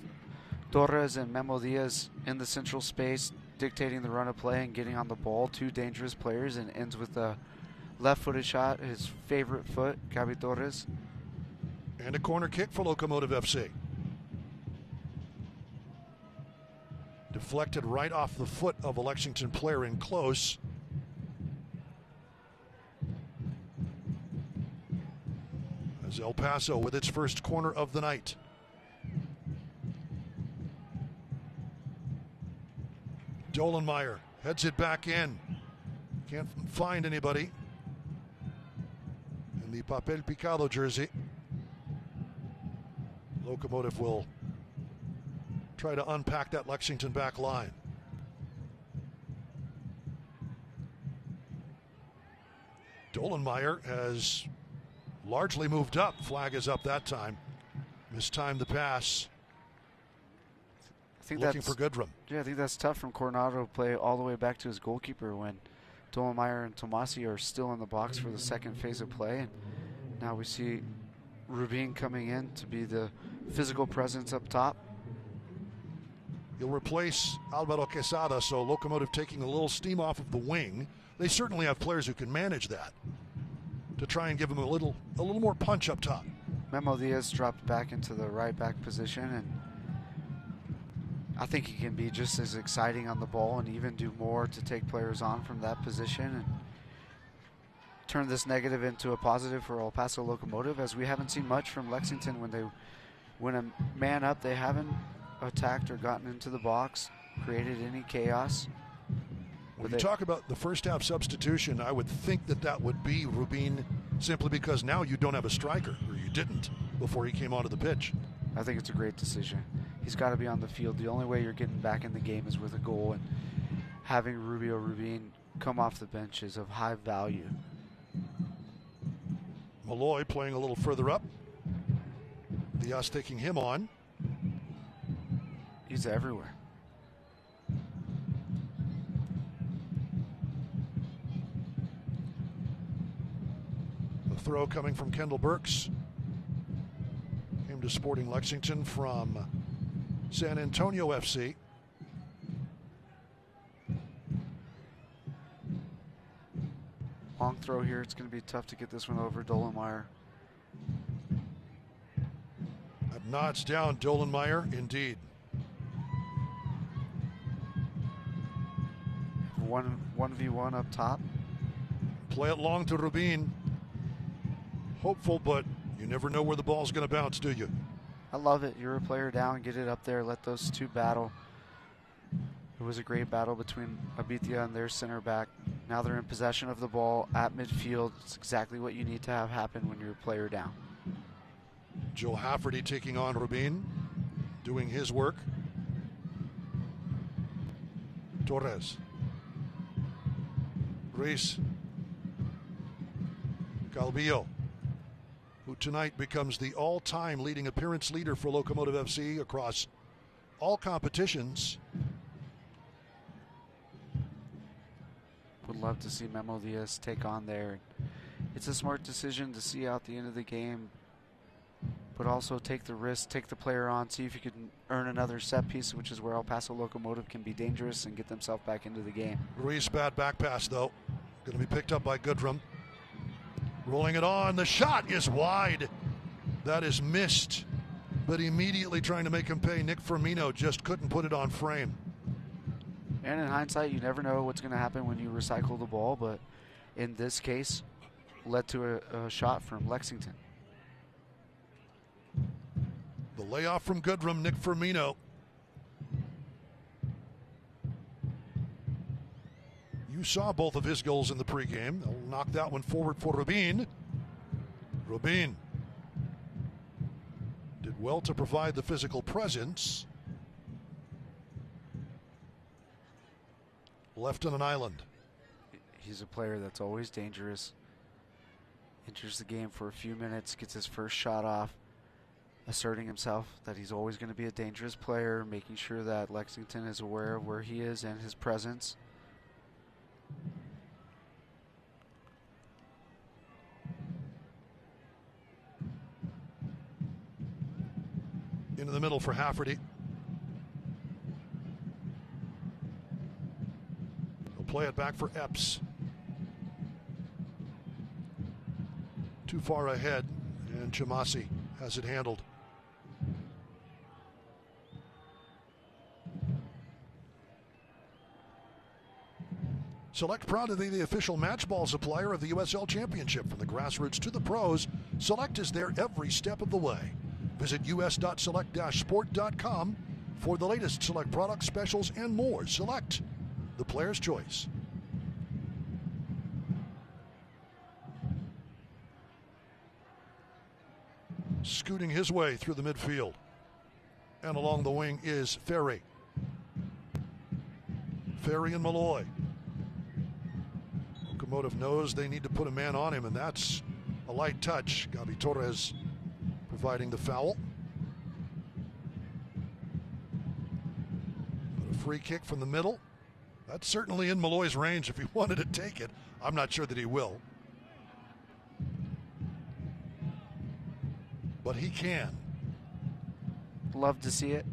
Torres and Memo Diaz in the central space, dictating the run of play and getting on the ball. Two dangerous players, and ends with a left-footed shot, his favorite foot, Gabi Torres. And a corner kick for Locomotive FC. Deflected right off the foot of a Lexington player in close. As El Paso with its first corner of the night. Dolenmeyer heads it back in. Can't find anybody in the Papel Picado jersey. Locomotive will try to unpack that Lexington back line. Dolenmeyer has largely moved up. Flag is up that time. Mistimed the pass. I think looking for Goodrum. Yeah, I think that's tough from Coronado to play all the way back to his goalkeeper when Dolenmeyer and Tomasi are still in the box for the second phase of play. And now we see Rubin coming in to be the physical presence up top. He'll replace Alvaro Quesada, so Locomotive taking a little steam off of the wing. They certainly have players who can manage that to try and give him a little more punch up top. Memo Diaz dropped back into the right back position, and I think he can be just as exciting on the ball and even do more to take players on from that position and turn this negative into a positive for El Paso Locomotive, as we haven't seen much from Lexington. When a man up, they haven't attacked or gotten into the box, created any chaos. When you talk about the first half substitution, I would think that would be Rubin, simply because now you don't have a striker, or you didn't before he came onto the pitch. I think it's a great decision. He's got to be on the field. The only way you're getting back in the game is with a goal, and having Rubin come off the bench is of high value. Malloy playing a little further up. Diaz taking him on. He's everywhere. The throw coming from Kendall Burks. Came to Sporting Lexington from San Antonio FC. Long throw here. It's going to be tough to get this one over Dolenmeyer. That nods down Dolenmeyer, indeed. 1v1 up top. Play it long to Rubin. Hopeful, but you never know where the ball's going to bounce, do you? I love it. You're a player down, get it up there, let those two battle. It was a great battle between Abitia and their center back. Now they're in possession of the ball at midfield. It's exactly what you need to have happen when you're a player down. Joe Hafferty taking on Rubin, doing his work. Torres. Reese. Calvillo, who tonight becomes the all-time leading appearance leader for Locomotive FC across all competitions. Would love to see Memo Diaz take on there. It's a smart decision to see out the end of the game, but also take the risk, take the player on, see if you can earn another set piece, which is where El Paso Locomotive can be dangerous and get themselves back into the game. Ruiz, bad back pass though. Going to be picked up by Goodrum. Rolling it on, the shot is wide. That is missed, but immediately trying to make him pay. Nick Firmino just couldn't put it on frame. And in hindsight, you never know what's going to happen when you recycle the ball, but in this case, led to a shot from Lexington. The layoff from Goodrum, Nick Firmino. You saw both of his goals in the pregame. They'll knock that one forward for Rubin. Rubin did well to provide the physical presence. Left on an island. He's a player that's always dangerous. Enters the game for a few minutes, gets his first shot off, asserting himself that he's always going to be a dangerous player, making sure that Lexington is aware of where he is and his presence. Into the middle for Hafferty. He'll play it back for Epps. Too far ahead, and Chamasi has it handled. Select proud to be the official match ball supplier of the USL Championship. From the grassroots to the pros, Select is there every step of the way. Visit us.select-sport.com for the latest Select products, specials, and more. Select, the player's choice. Scooting his way through the midfield. And along the wing is Ferry. Ferry and Malloy. Locomotive knows they need to put a man on him, and that's a light touch. Gabi Torres providing the foul. But a free kick from the middle. That's certainly in Malloy's range if he wanted to take it. I'm not sure that he will. But he can. Love to see it.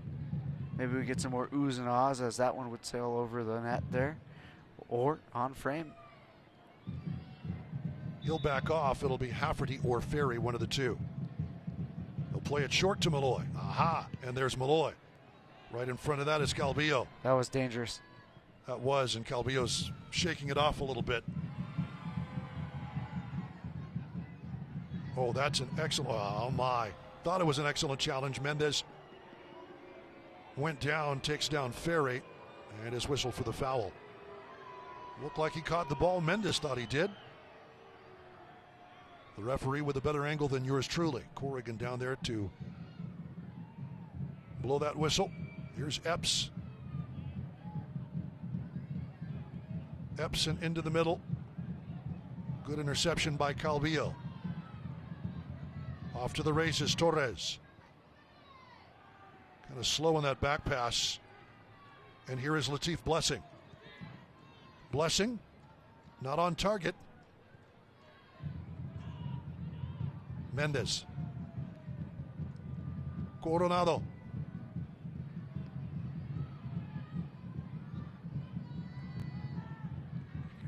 Maybe we get some more oohs and ahs as that one would sail over the net there. Or on frame. He'll back off. It'll be Hafferty or Ferry, one of the two. He'll play it short to Malloy. Aha! And there's Malloy. Right in front of that is Calvillo. That was dangerous. That was, and Calvillo's shaking it off a little bit. Oh, that's an excellent, oh my. Thought it was an excellent challenge. Mendes went down, takes down Ferry, and is whistled for the foul. Looked like he caught the ball. Mendes thought he did. The referee with a better angle than yours truly. Corrigan down there to blow that whistle. Here's Epps. Epps and into the middle. Good interception by Calvillo. Off to the races, Torres. Kind of slow on that back pass. And here is Latif Blessing. Blessing, not on target. Mendes. Coronado.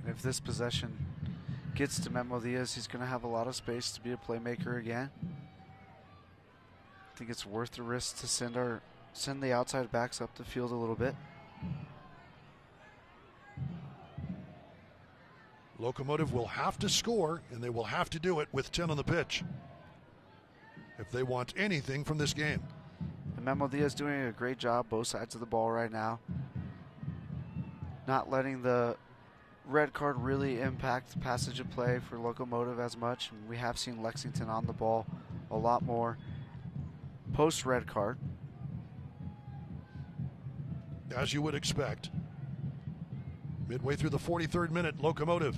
If this possession gets to Memo Diaz, he's going to have a lot of space to be a playmaker again. I think it's worth the risk to send the outside backs up the field a little bit. Locomotive will have to score, and they will have to do it with 10 on the pitch if they want anything from this game. And Memo Diaz doing a great job both sides of the ball right now. Not letting the red card really impact the passage of play for Locomotive as much. We have seen Lexington on the ball a lot more post red card. As you would expect. Midway through the 43rd minute, Locomotive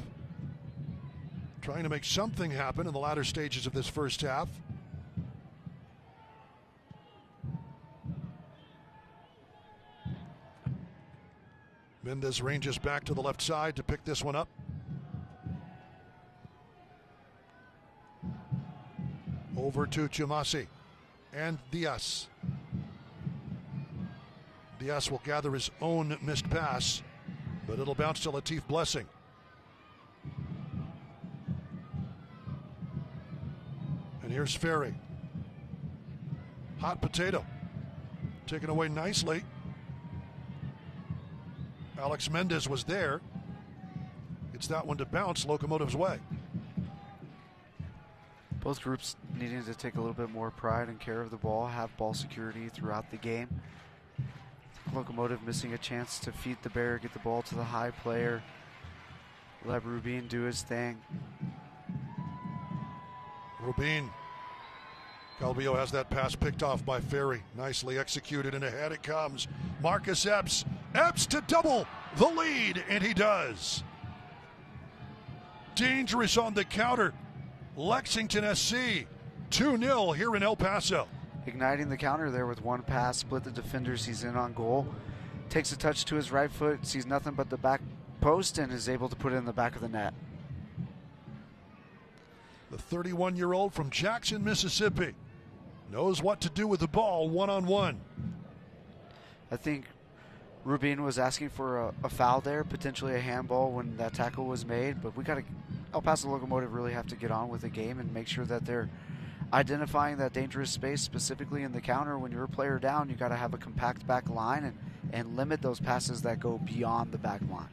trying to make something happen in the latter stages of this first half. Mendes ranges back to the left side to pick this one up. Over to Chumasi and Diaz. Diaz will gather his own missed pass, but it'll bounce to Latif Blessing. And here's Ferry. Hot potato. Taken away nicely. Alex Mendes was there. It's that one to bounce Locomotive's way. Both groups needing to take a little bit more pride and care of the ball, have ball security throughout the game. Locomotive missing a chance to feed the bear, get the ball to the high player, let Rubin do his thing. Rubin. Calvillo has that pass picked off by Ferry. Nicely executed, and ahead it comes. Marcus Epps. Epps to double the lead, and he does. Dangerous on the counter. Lexington SC 2-0 here in El Paso. Igniting the counter there with one pass, split the defenders, he's in on goal. Takes a touch to his right foot, sees nothing but the back post, and is able to put it in the back of the net. The 31-year-old from Jackson, Mississippi knows what to do with the ball one-on-one. I think Rubin was asking for a foul there, potentially a handball when that tackle was made, but we got to, El Paso Locomotive really have to get on with the game and make sure that they're identifying that dangerous space, specifically in the counter. When you're a player down, you got to have a compact back line and limit those passes that go beyond the back line.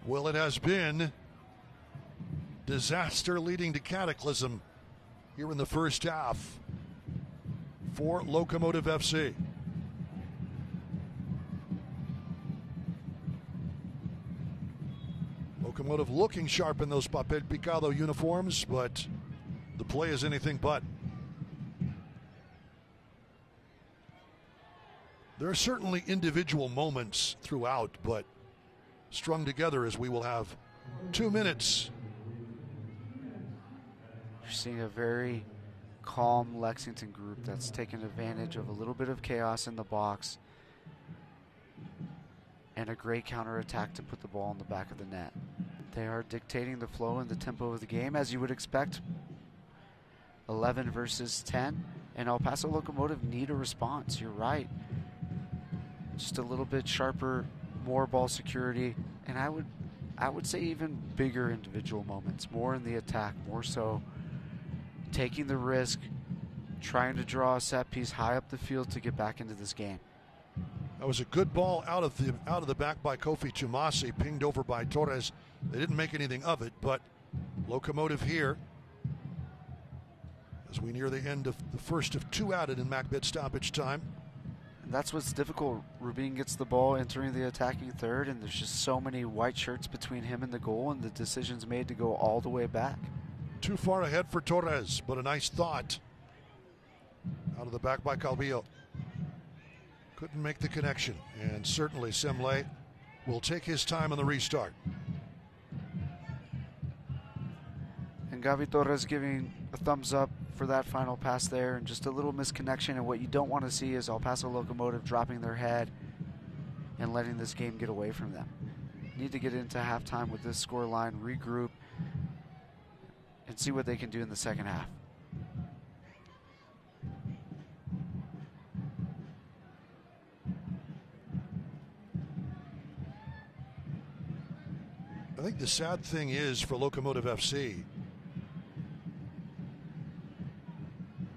Well, it has been disaster leading to cataclysm here in the first half for Locomotive FC. Locomotive looking sharp in those papel picado uniforms, but the play is anything but. There are certainly individual moments throughout, but strung together as we will have 2 minutes. You're seeing a very calm Lexington group that's taken advantage of a little bit of chaos in the box and a great counterattack to put the ball in the back of the net. They are dictating the flow and the tempo of the game, as you would expect. 11 versus 10, and El Paso Locomotive need a response. You're right. Just a little bit sharper, more ball security, and I would say even bigger individual moments, more in the attack, more so taking the risk, trying to draw a set piece high up the field to get back into this game. That was a good ball out of the back by Kofi Tumasi, pinged over by Torres. They didn't make anything of it, but Locomotive here as we near the end of the first of 2 added in Macbeth stoppage time. And that's what's difficult. Rubin gets the ball entering the attacking third, and there's just so many white shirts between him and the goal, and the decision's made to go all the way back. Too far ahead for Torres, but a nice thought out of the back by Calvillo. Couldn't make the connection, and certainly Semle will take his time on the restart. And Gavi Torres giving a thumbs up for that final pass there, and just a little misconnection. And what you don't want to see is El Paso Locomotive dropping their head and letting this game get away from them. Need to get into halftime with this score line, regroup, and see what they can do in the second half. I think the sad thing is for Locomotive FC,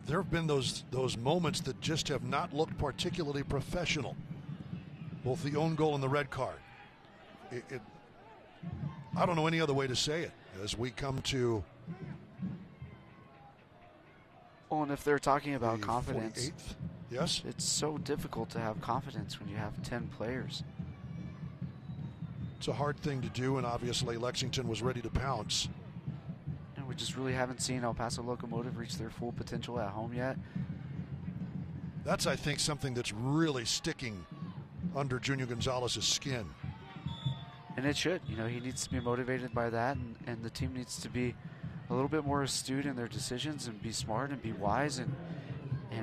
there have been those moments that just have not looked particularly professional. Both the own goal and the red card. I don't know any other way to say it as we come to. Well, and if they're talking about confidence, 48th? Yes, it's so difficult to have confidence when you have 10 players. it's a hard thing to do, and obviously Lexington was ready to pounce. And we just really haven't seen El Paso Locomotive reach their full potential at home yet. That's, I think, something that's really sticking under Junior Gonzalez's skin. And it should. You know, he needs to be motivated by that, and the team needs to be a little bit more astute in their decisions and be smart and be wise and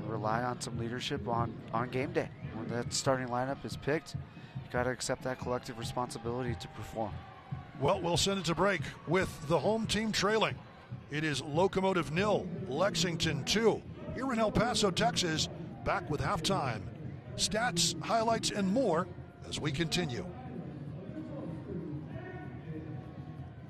rely on some leadership on game day. When that starting lineup is picked, you got to accept that collective responsibility to perform. Well, we'll send it to break with the home team trailing. It is Locomotive 0, Lexington 2. Here in El Paso, Texas, back with halftime. Stats, highlights, and more as we continue.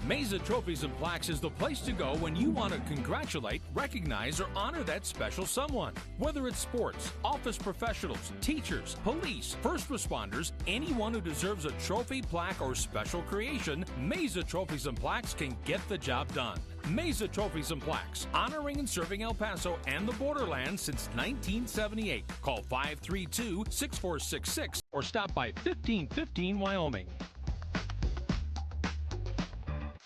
Mesa Trophies and Plaques is the place to go when you want to congratulate, recognize, or honor that special someone. Whether it's sports, office professionals, teachers, police, first responders, anyone who deserves a trophy, plaque, or special creation, Mesa Trophies and Plaques can get the job done. Mesa Trophies and Plaques, honoring and serving El Paso and the borderlands since 1978. Call 532-6466 or stop by 1515 Wyoming.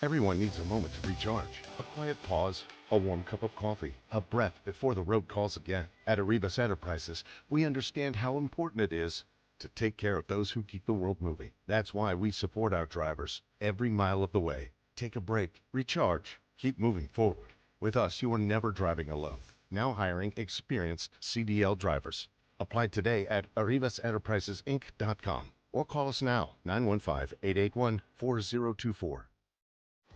Everyone needs a moment to recharge. A quiet pause, a warm cup of coffee, a breath before the road calls again. At Arribas Enterprises, we understand how important it is to take care of those who keep the world moving. That's why we support our drivers every mile of the way. Take a break, recharge, keep moving forward. With us, you are never driving alone. Now hiring experienced CDL drivers. Apply today at arribasenterprisesinc.com or call us now, 915-881-4024.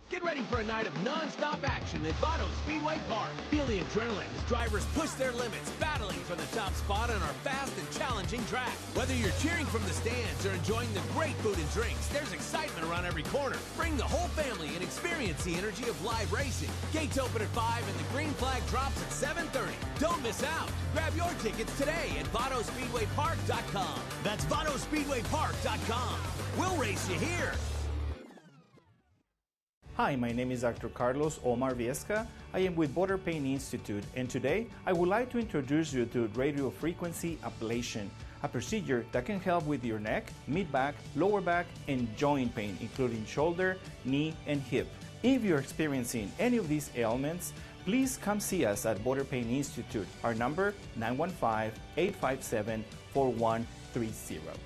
Get ready for a night of non-stop action at Paso Speedway Park. Feel the adrenaline as drivers push their limits, battling for the top spot on our fast and challenging track. Whether you're cheering from the stands or enjoying the great food and drinks, there's excitement around every corner. Bring the whole family and experience the energy of live racing. Gates open at 5 and the green flag drops at 7:30. Don't miss out. Grab your tickets today at VottoSpeedwayPark.com. That's VottoSpeedwayPark.com. We'll race you here. Hi, my name is Dr. Carlos Omar Viesca. I am with Border Pain Institute, and today I would like to introduce you to radio frequency ablation, a procedure that can help with your neck, mid-back, lower back, and joint pain, including shoulder, knee, and hip. If you're experiencing any of these ailments, please come see us at Border Pain Institute. Our number, 915-857-4130.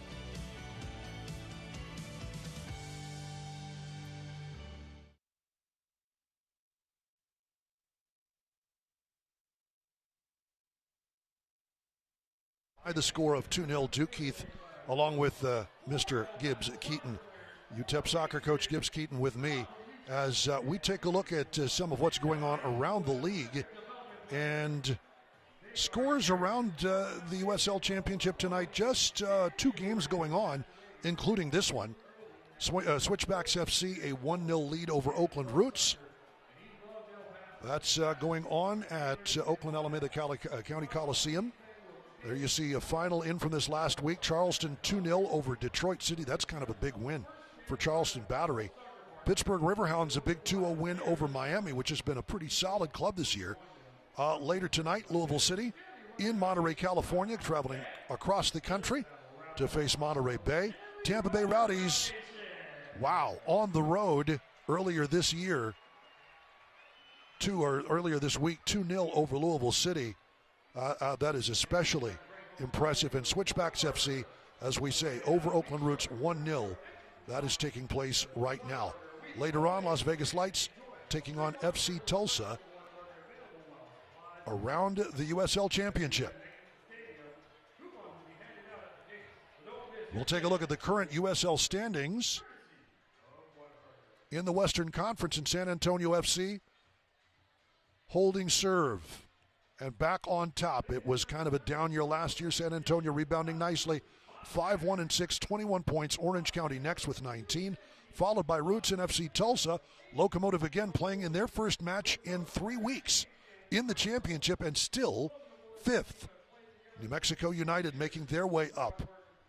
The score of 2-0 Duke. Keith, along with Mr. Gibbs Keaton, UTEP soccer coach Gibbs Keaton with me, as we take a look at some of what's going on around the league and scores around the USL Championship tonight. Just 2 games going on, including this one. Switchbacks FC, a 1-0 lead over Oakland Roots. That's going on at Oakland Alameda County Coliseum. There you see a final in from this last week. Charleston 2-0 over Detroit City. That's kind of a big win for Charleston Battery. Pittsburgh Riverhounds, a big 2-0 win over Miami, which has been a pretty solid club this year. Later tonight, Louisville City in Monterey, California, traveling across the country to face Monterey Bay. Tampa Bay Rowdies, wow, on the road earlier this year, earlier this week, 2-0 over Louisville City. That is especially impressive. And Switchbacks FC, as we say, over Oakland Roots 1-0. That is taking place right now. Later on, Las Vegas Lights taking on FC Tulsa around the USL Championship. We'll take a look at the current USL standings in the Western Conference. In San Antonio FC holding serve and back on top. It was kind of a down year last year. San Antonio rebounding nicely. 5-1-6, 21 points. Orange County next with 19, followed by Roots and FC Tulsa. Locomotive again playing in their first match in 3 weeks in the championship and still 5th. New Mexico United making their way up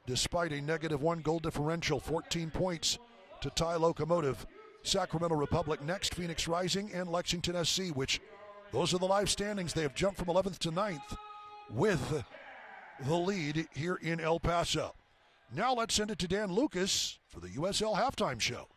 despite a -1 goal differential, 14 points to tie Locomotive. Sacramento Republic next, Phoenix Rising and Lexington SC, which those are the live standings. They have jumped from 11th to 9th with the lead here in El Paso. Now let's send it to Dan Lucas for the USL Halftime Show.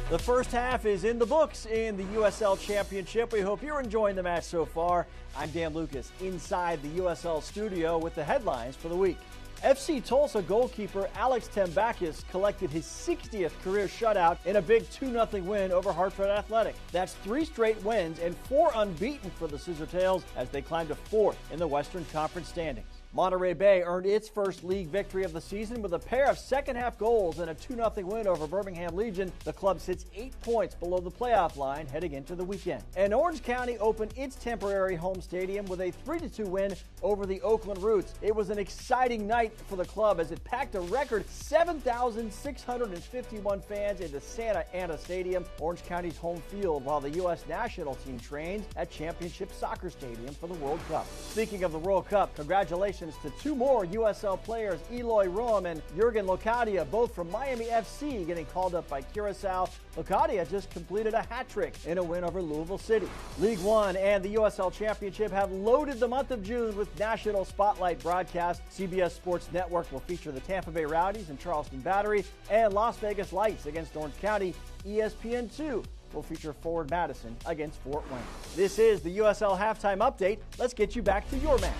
The first half is in the books in the USL Championship. We hope you're enjoying the match so far. I'm Dan Lucas inside the USL studio with the headlines for the week. FC Tulsa goalkeeper Alex Tembakis collected his 60th career shutout in a big 2-0 win over Hartford Athletic. That's 3 straight wins and 4 unbeaten for the Scissortails as they climb to 4th in the Western Conference standings. Monterey Bay earned its first league victory of the season with a pair of second-half goals and a 2-0 win over Birmingham Legion. The club sits 8 points below the playoff line heading into the weekend. And Orange County opened its temporary home stadium with a 3-2 win over the Oakland Roots. It was an exciting night for the club as it packed a record 7,651 fans into Santa Ana Stadium, Orange County's home field, while the U.S. national team trains at Championship Soccer Stadium for the World Cup. Speaking of the World Cup, congratulations to 2 more USL players, Eloy Roam and Jurgen Locadia, both from Miami FC, getting called up by Curacao. Locadia just completed a hat trick in a win over Louisville City. League One and the USL Championship have loaded the month of June with national spotlight broadcasts. CBS Sports Network will feature the Tampa Bay Rowdies and Charleston Battery and Las Vegas Lights against Orange County. ESPN2 will feature Forward Madison against Fort Wayne. This is the USL Halftime Update. Let's get you back to your match.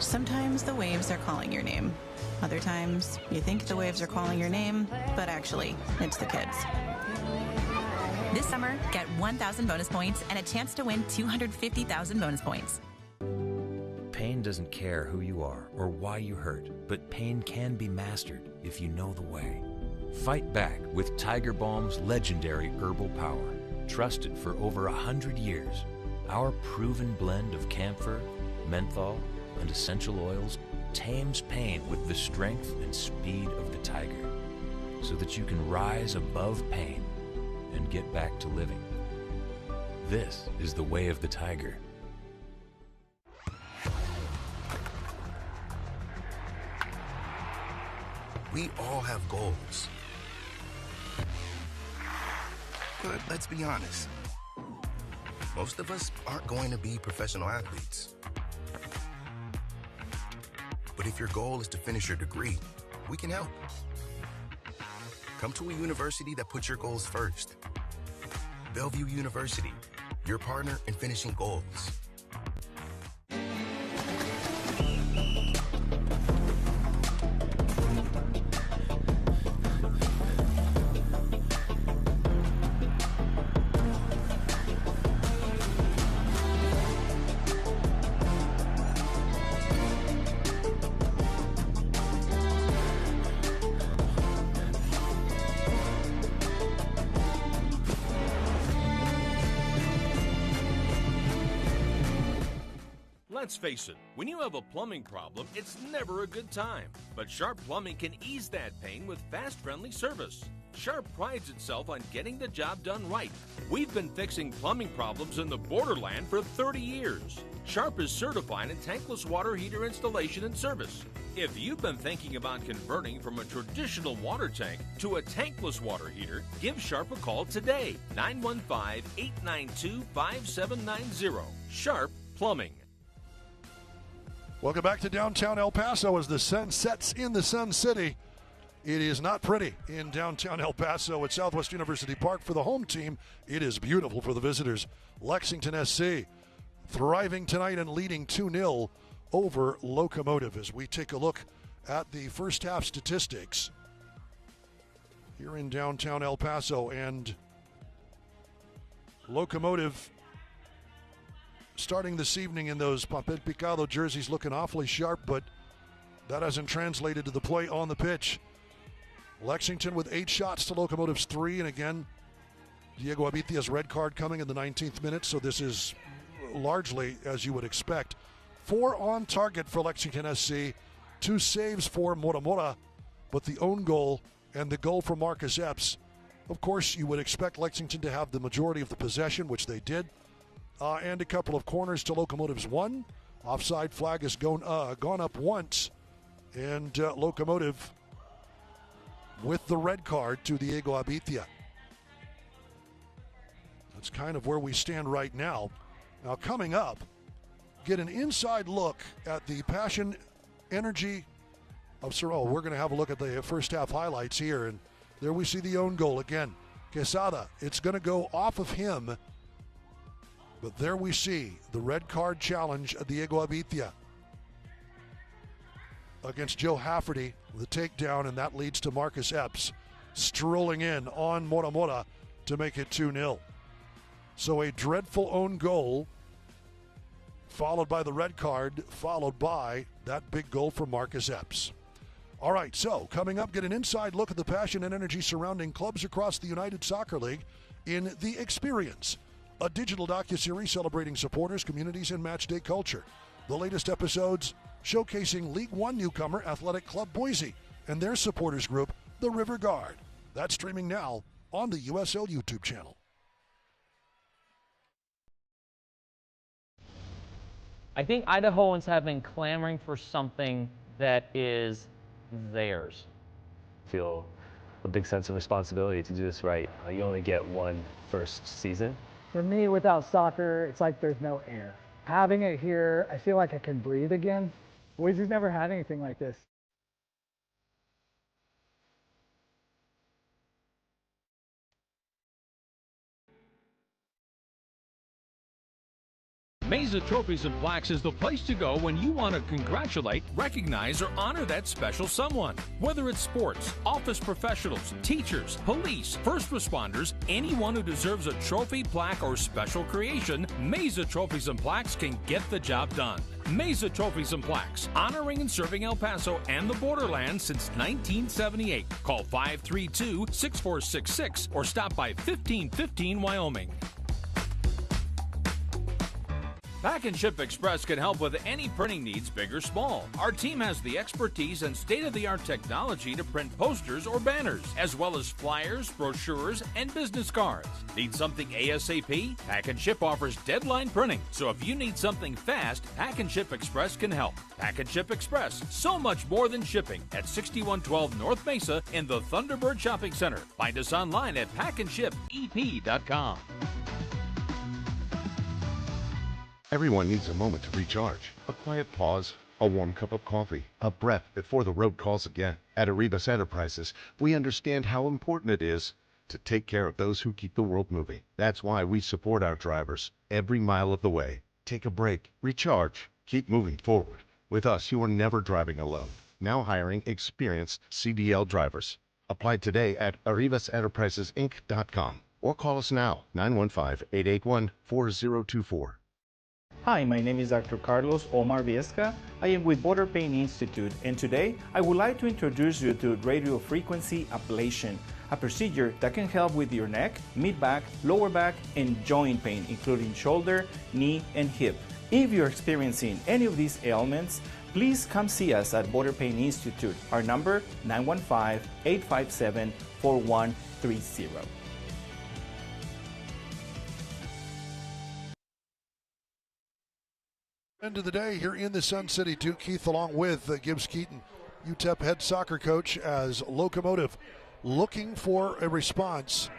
Sometimes the waves are calling your name. Other times, you think the waves are calling your name, but actually, it's the kids. This summer, get 1,000 bonus points and a chance to win 250,000 bonus points. Pain doesn't care who you are or why you hurt, but pain can be mastered if you know the way. Fight back with Tiger Balm's legendary herbal power. Trusted for over 100 years, our proven blend of camphor, menthol, and essential oils tames pain with the strength and speed of the tiger, so that you can rise above pain and get back to living. This is the way of the tiger. We all have goals. But let's be honest, most of us aren't going to be professional athletes. But if your goal is to finish your degree, we can help. Come to a university that puts your goals first. Bellevue University, your partner in finishing goals. Let's face it, when you have a plumbing problem, it's never a good time. But Sharp Plumbing can ease that pain with fast, friendly service. Sharp prides itself on getting the job done right. We've been fixing plumbing problems in the borderland for 30 years. Sharp is certified in tankless water heater installation and service. If you've been thinking about converting from a traditional water tank to a tankless water heater, give Sharp a call today. 915-892-5790. Sharp Plumbing. Welcome back to downtown El Paso as the sun sets in the Sun City. It is not pretty in downtown El Paso at Southwest University Park for the home team. It is beautiful for the visitors. Lexington SC thriving tonight and leading 2-0 over Locomotive as we take a look at the first half statistics here in downtown El Paso. And Locomotive starting this evening in those papel picado jerseys looking awfully sharp, but that hasn't translated to the play on the pitch. Lexington with 8 shots to Locomotive's 3, and again, Diego Abitia's red card coming in the 19th minute, so this is largely as you would expect. 4 on target for Lexington SC, 2 saves for Mora Mora, but the own goal and the goal for Marcus Epps. Of course, you would expect Lexington to have the majority of the possession, which they did. And a couple of corners to Locomotive's 1. Offside flag has gone up once. And Locomotive with the red card to Diego Abitia. That's kind of where we stand right now. Now coming up, get an inside look at the passion, energy of Sorrel. We're going to have a look at the first half highlights here. And there we see the own goal again. Quesada, it's going to go off of him. But there we see the red card challenge of Diego Abitia against Joe Hafferty with a takedown, and that leads to Marcus Epps strolling in on Mora Mora to make it 2-0. So a dreadful own goal, followed by the red card, followed by that big goal for Marcus Epps. All right, so coming up, get an inside look at the passion and energy surrounding clubs across the United Soccer League in The Experience, a digital docuseries celebrating supporters, communities, and matchday culture. The latest episodes showcasing League One newcomer Athletic Club Boise and their supporters group, the River Guard. That's streaming now on the USL YouTube channel. I think Idahoans have been clamoring for something that is theirs. Feel a big sense of responsibility to do this right. You only get one first season. For me, without soccer, it's like there's no air. Having it here, I feel like I can breathe again. Boise's never had anything like this. Mesa Trophies and Plaques is the place to go when you want to congratulate, recognize, or honor that special someone. Whether it's sports, office professionals, teachers, police, first responders, anyone who deserves a trophy, plaque, or special creation, Mesa Trophies and Plaques can get the job done. Mesa Trophies and Plaques, honoring and serving El Paso and the borderlands since 1978. Call 532-6466 or stop by 1515 Wyoming. Pack and Ship Express can help with any printing needs, big or small. Our team has the expertise and state-of-the-art technology to print posters or banners, as well as flyers, brochures, and business cards. Need something ASAP? Pack and Ship offers deadline printing, so if you need something fast, Pack and Ship Express can help. Pack and Ship Express, so much more than shipping, at 6112 North Mesa in the Thunderbird Shopping Center. Find us online at packandshipep.com. Everyone needs a moment to recharge. A quiet pause, a warm cup of coffee, a breath before the road calls again. At Arribas Enterprises, we understand how important it is to take care of those who keep the world moving. That's why we support our drivers every mile of the way. Take a break, recharge, keep moving forward. With us, you are never driving alone. Now hiring experienced CDL drivers. Apply today at arribasenterprisesinc.com or call us now, 915-881-4024. Hi, my name is Dr. Carlos Omar Viesca. I am with Border Pain Institute, and today I would like to introduce you to radio frequency ablation, a procedure that can help with your neck, mid-back, lower back, and joint pain, including shoulder, knee, and hip. If you're experiencing any of these ailments, please come see us at Border Pain Institute. Our number, 915-857-4130. End of the day here in the Sun City. Duke Keith along with Gibbs Keaton, UTEP head soccer coach, as Locomotive looking for a response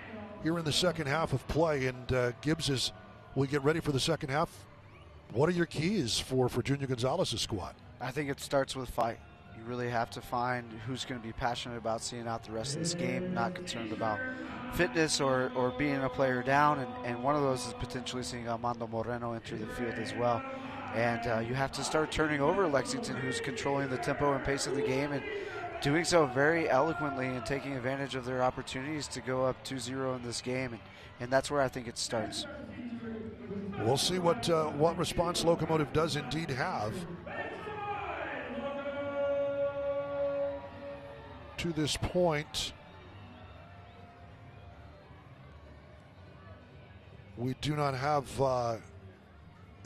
here in the second half of play. And Gibbs, as we get ready for the second half, what are your keys for Junior Gonzalez's squad? I think it starts with fight. You really have to find who's going to be passionate about seeing out the rest of this game, not concerned about fitness or being a player down. And one of those is potentially seeing Armando Moreno enter the field as well. And you have to start turning over Lexington, who's controlling the tempo and pace of the game and doing so very eloquently and taking advantage of their opportunities to go up 2-0 in this game. And that's where I think it starts. We'll see what response Locomotive does indeed have to this point. We do not have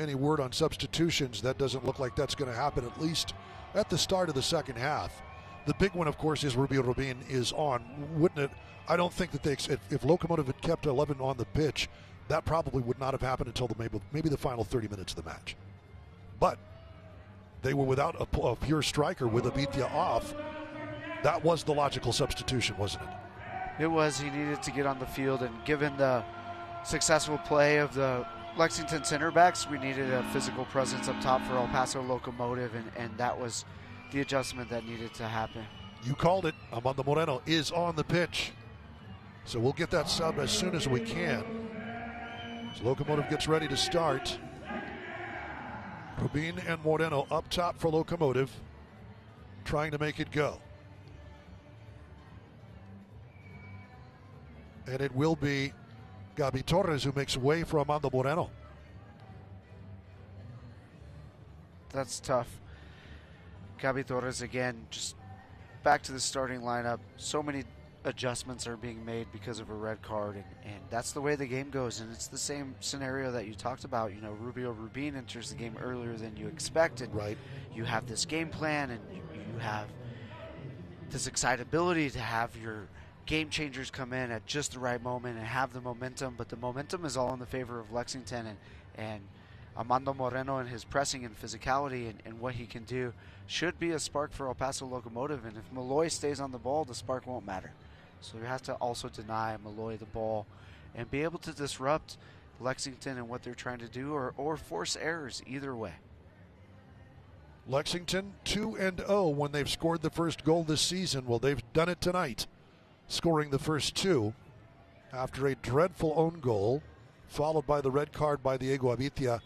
any word on substitutions. That doesn't look like that's going to happen, at least at the start of the second half. The big one, of course, is Rubio Rubin is on. Wouldn't it? I don't think that if Locomotive had kept 11 on the pitch, that probably would not have happened until maybe the final 30 minutes of the match. But they were without a pure striker with Abitia off. That was the logical substitution, wasn't it? It was. He needed to get on the field, and given the successful play of the Lexington center backs, we needed a physical presence up top for El Paso Locomotive, and that was the adjustment that needed to happen. You called it. Armando Moreno is on the pitch. So we'll get that sub as soon as we can. So Locomotive gets ready to start. Rubin and Moreno up top for Locomotive, trying to make it go. And it will be Gabi Torres who makes way for Armando Moreno. That's tough. Gabi Torres again, just back to the starting lineup. So many adjustments are being made because of a red card, and that's the way the game goes. And it's the same scenario that you talked about. You know, Rubio Rubin enters the game earlier than you expected. Right. You have this game plan, and you have this excitability to have your game changers come in at just the right moment and have the momentum, but the momentum is all in the favor of Lexington, and Armando Moreno and his pressing and physicality and what he can do should be a spark for El Paso Locomotive. And if Malloy stays on the ball, the spark won't matter. So you have to also deny Malloy the ball and be able to disrupt Lexington and what they're trying to do, or force errors either way. Lexington 2-0 when they've scored the first goal this season. Well, they've done it tonight, scoring the first two after a dreadful own goal, followed by the red card by Diego Abitia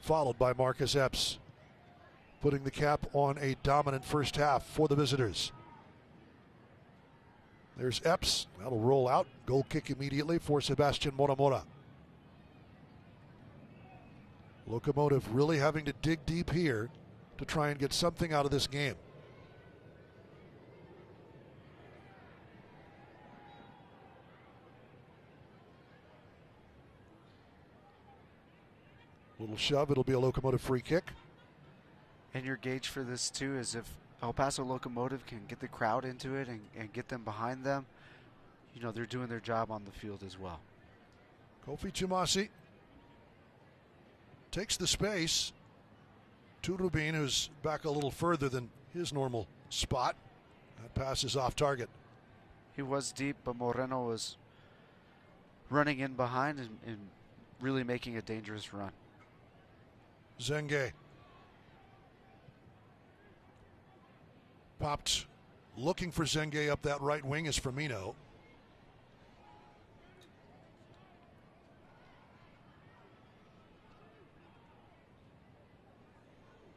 followed by Marcus Epps, putting the cap on a dominant first half for the visitors. There's Epps. That'll roll out. Goal kick immediately for Sebastian Moramora. Locomotive really having to dig deep here to try and get something out of this game. Little shove. It'll be a Locomotive free kick. And your gauge for this too is if El Paso Locomotive can get the crowd into it and get them behind them, you know, they're doing their job on the field as well. Kofi Chumasi takes the space to Rubin, who's back a little further than his normal spot. That pass is off target. He was deep, but Moreno was running in behind and really making a dangerous run. Zenge popped, looking for Zenge up that right wing is Firmino.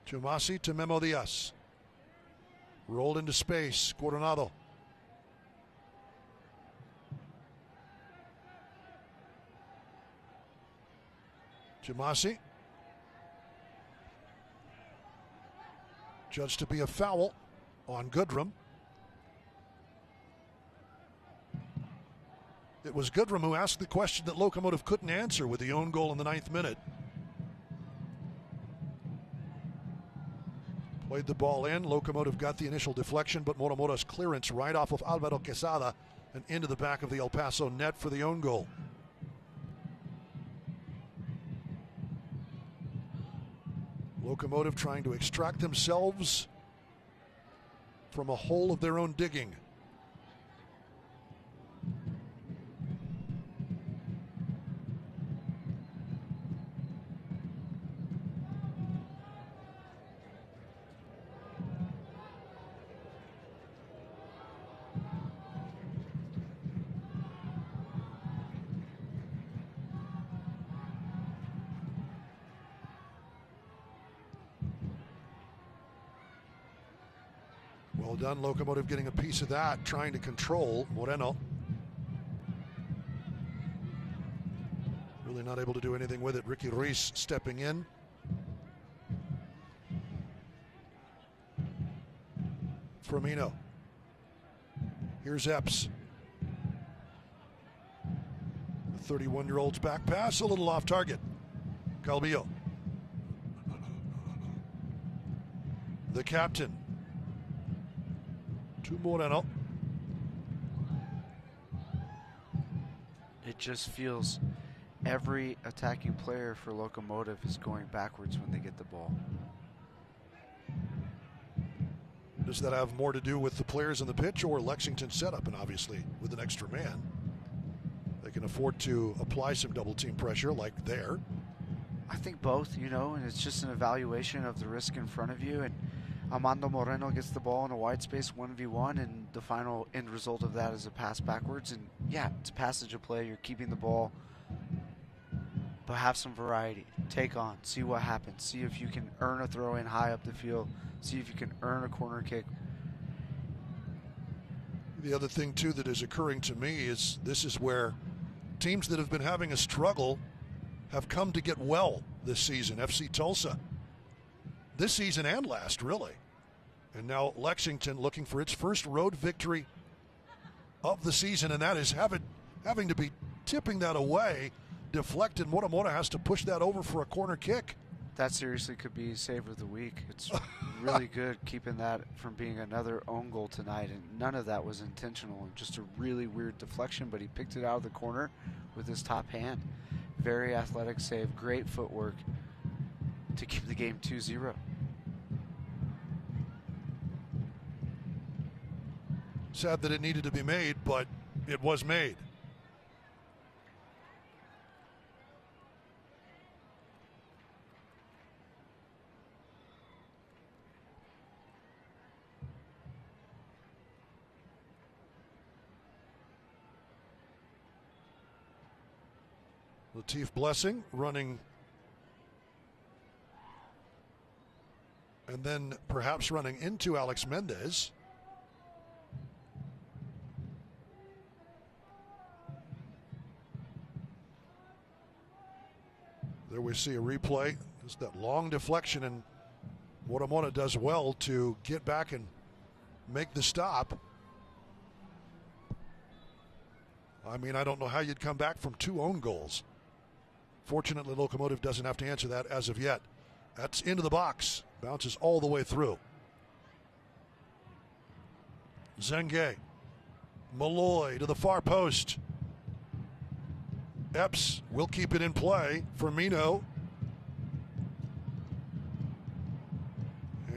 Chumasi to Memo Diaz. Rolled into space. Coronado. Chumasi. Judged to be a foul on Goodrum. It was Goodrum who asked the question that Locomotive couldn't answer with the own goal in the 9th minute. Played the ball in. Locomotive got the initial deflection, but Moramora's clearance right off of Alvaro Quesada and into the back of the El Paso net for the own goal. Locomotive trying to extract themselves from a hole of their own digging. Well done, Locomotive getting a piece of that, trying to control Moreno. Really not able to do anything with it. Ricky Ruiz stepping in. Firmino. Here's Epps. The 31-year-old's back pass, a little off target. Calvillo. The captain. To Moreno. It just feels every attacking player for Locomotive is going backwards when they get the ball. Does that have more to do with the players on the pitch or Lexington's setup? And obviously, with an extra man, they can afford to apply some double team pressure like there. I think both, you know, and it's just an evaluation of the risk in front of you. And Armando Moreno gets the ball in a wide space 1v1, and the final end result of that is a pass backwards. And yeah, it's passage of play. You're keeping the ball, but have some variety. Take on, see what happens. See if you can earn a throw in high up the field. See if you can earn a corner kick. The other thing, too, that is occurring to me is this is where teams that have been having a struggle have come to get well this season. FC Tulsa. This season and last, really. And now Lexington looking for its first road victory of the season, and that is having to be tipping that away. Deflected. Moramora has to push that over for a corner kick. That seriously could be save of the week. It's really good keeping that from being another own goal tonight, and none of that was intentional. Just a really weird deflection, but he picked it out of the corner with his top hand. Very athletic save, great footwork to keep the game 2-0. Sad that it needed to be made, but it was made. Latif Blessing running And then perhaps running into Alex Mendez. There we see a replay. Just that long deflection, and Moramona does well to get back and make the stop. I mean, I don't know how you'd come back from 2 own goals. Fortunately, Locomotive doesn't have to answer that as of yet. That's into the box. Bounces all the way through. Zenge. Malloy to the far post. Epps will keep it in play. Firmino.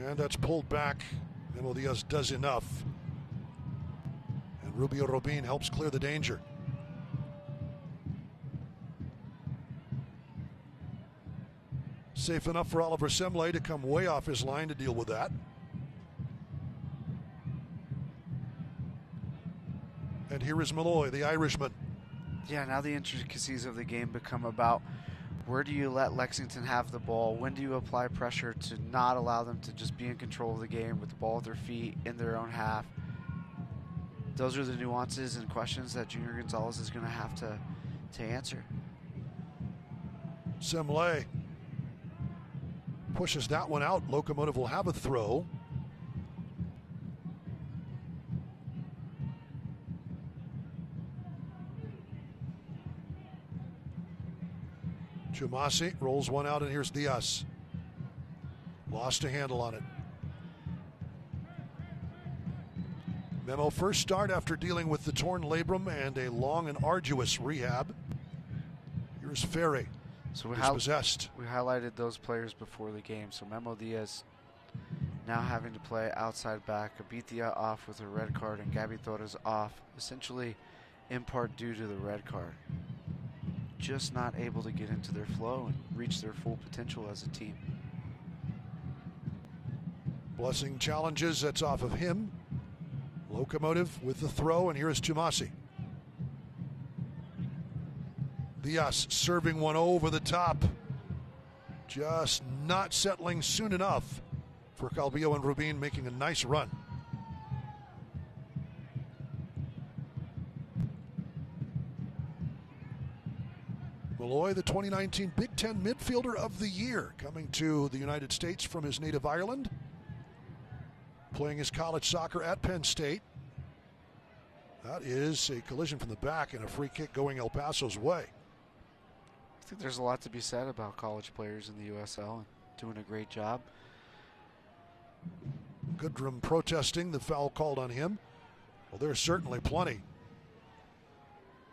And that's pulled back. Memo Diaz does enough. And Rubio Robin helps clear the danger. Safe enough for Oliver Semle to come way off his line to deal with that. And here is Malloy, the Irishman. Yeah, now the intricacies of the game become about where do you let Lexington have the ball? When do you apply pressure to not allow them to just be in control of the game with the ball at their feet in their own half? Those are the nuances and questions that Junior Gonzalez is going to have to answer. Semle pushes that one out. Locomotive will have a throw. Chumasi rolls one out, and here's Diaz. Lost a handle on it. Memo first start after dealing with the torn labrum and a long and arduous rehab. Here's Ferry. So possessed. We highlighted those players before the game. So Memo Diaz now having to play outside back. Abitia off with a red card, and Gabby Torres off, essentially in part due to the red card. Just not able to get into their flow and reach their full potential as a team. Blessing challenges, that's off of him. Locomotive with the throw, and here is Chumasi. Diaz serving one over the top. Just not settling soon enough for Calvillo and Rubin, making a nice run. Malloy, the 2019 Big Ten Midfielder of the Year, coming to the United States from his native Ireland. Playing his college soccer at Penn State. That is a collision from the back and a free kick going El Paso's way. I think there's a lot to be said about college players in the USL and doing a great job. Goodrum protesting the foul called on him. Well, there's certainly plenty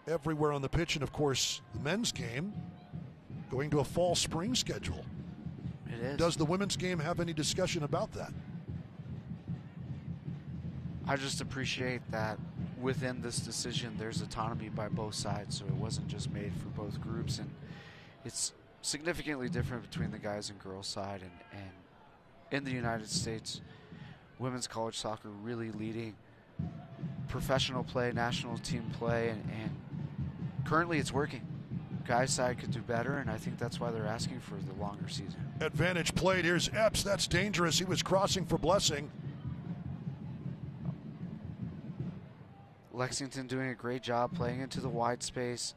everywhere on the pitch, and of course the men's game going to a fall spring schedule. It is. Does the women's game have any discussion about that? I just appreciate that within this decision there's autonomy by both sides, so it wasn't just made for both groups, and it's significantly different between the guys and girls side, and in the United States, women's college soccer really leading professional play, national team play, and currently it's working. Guys side could do better, and I think that's why they're asking for the longer season. Advantage played. Here's Epps. That's dangerous. He was crossing for Blessing. Lexington doing a great job playing into the wide space,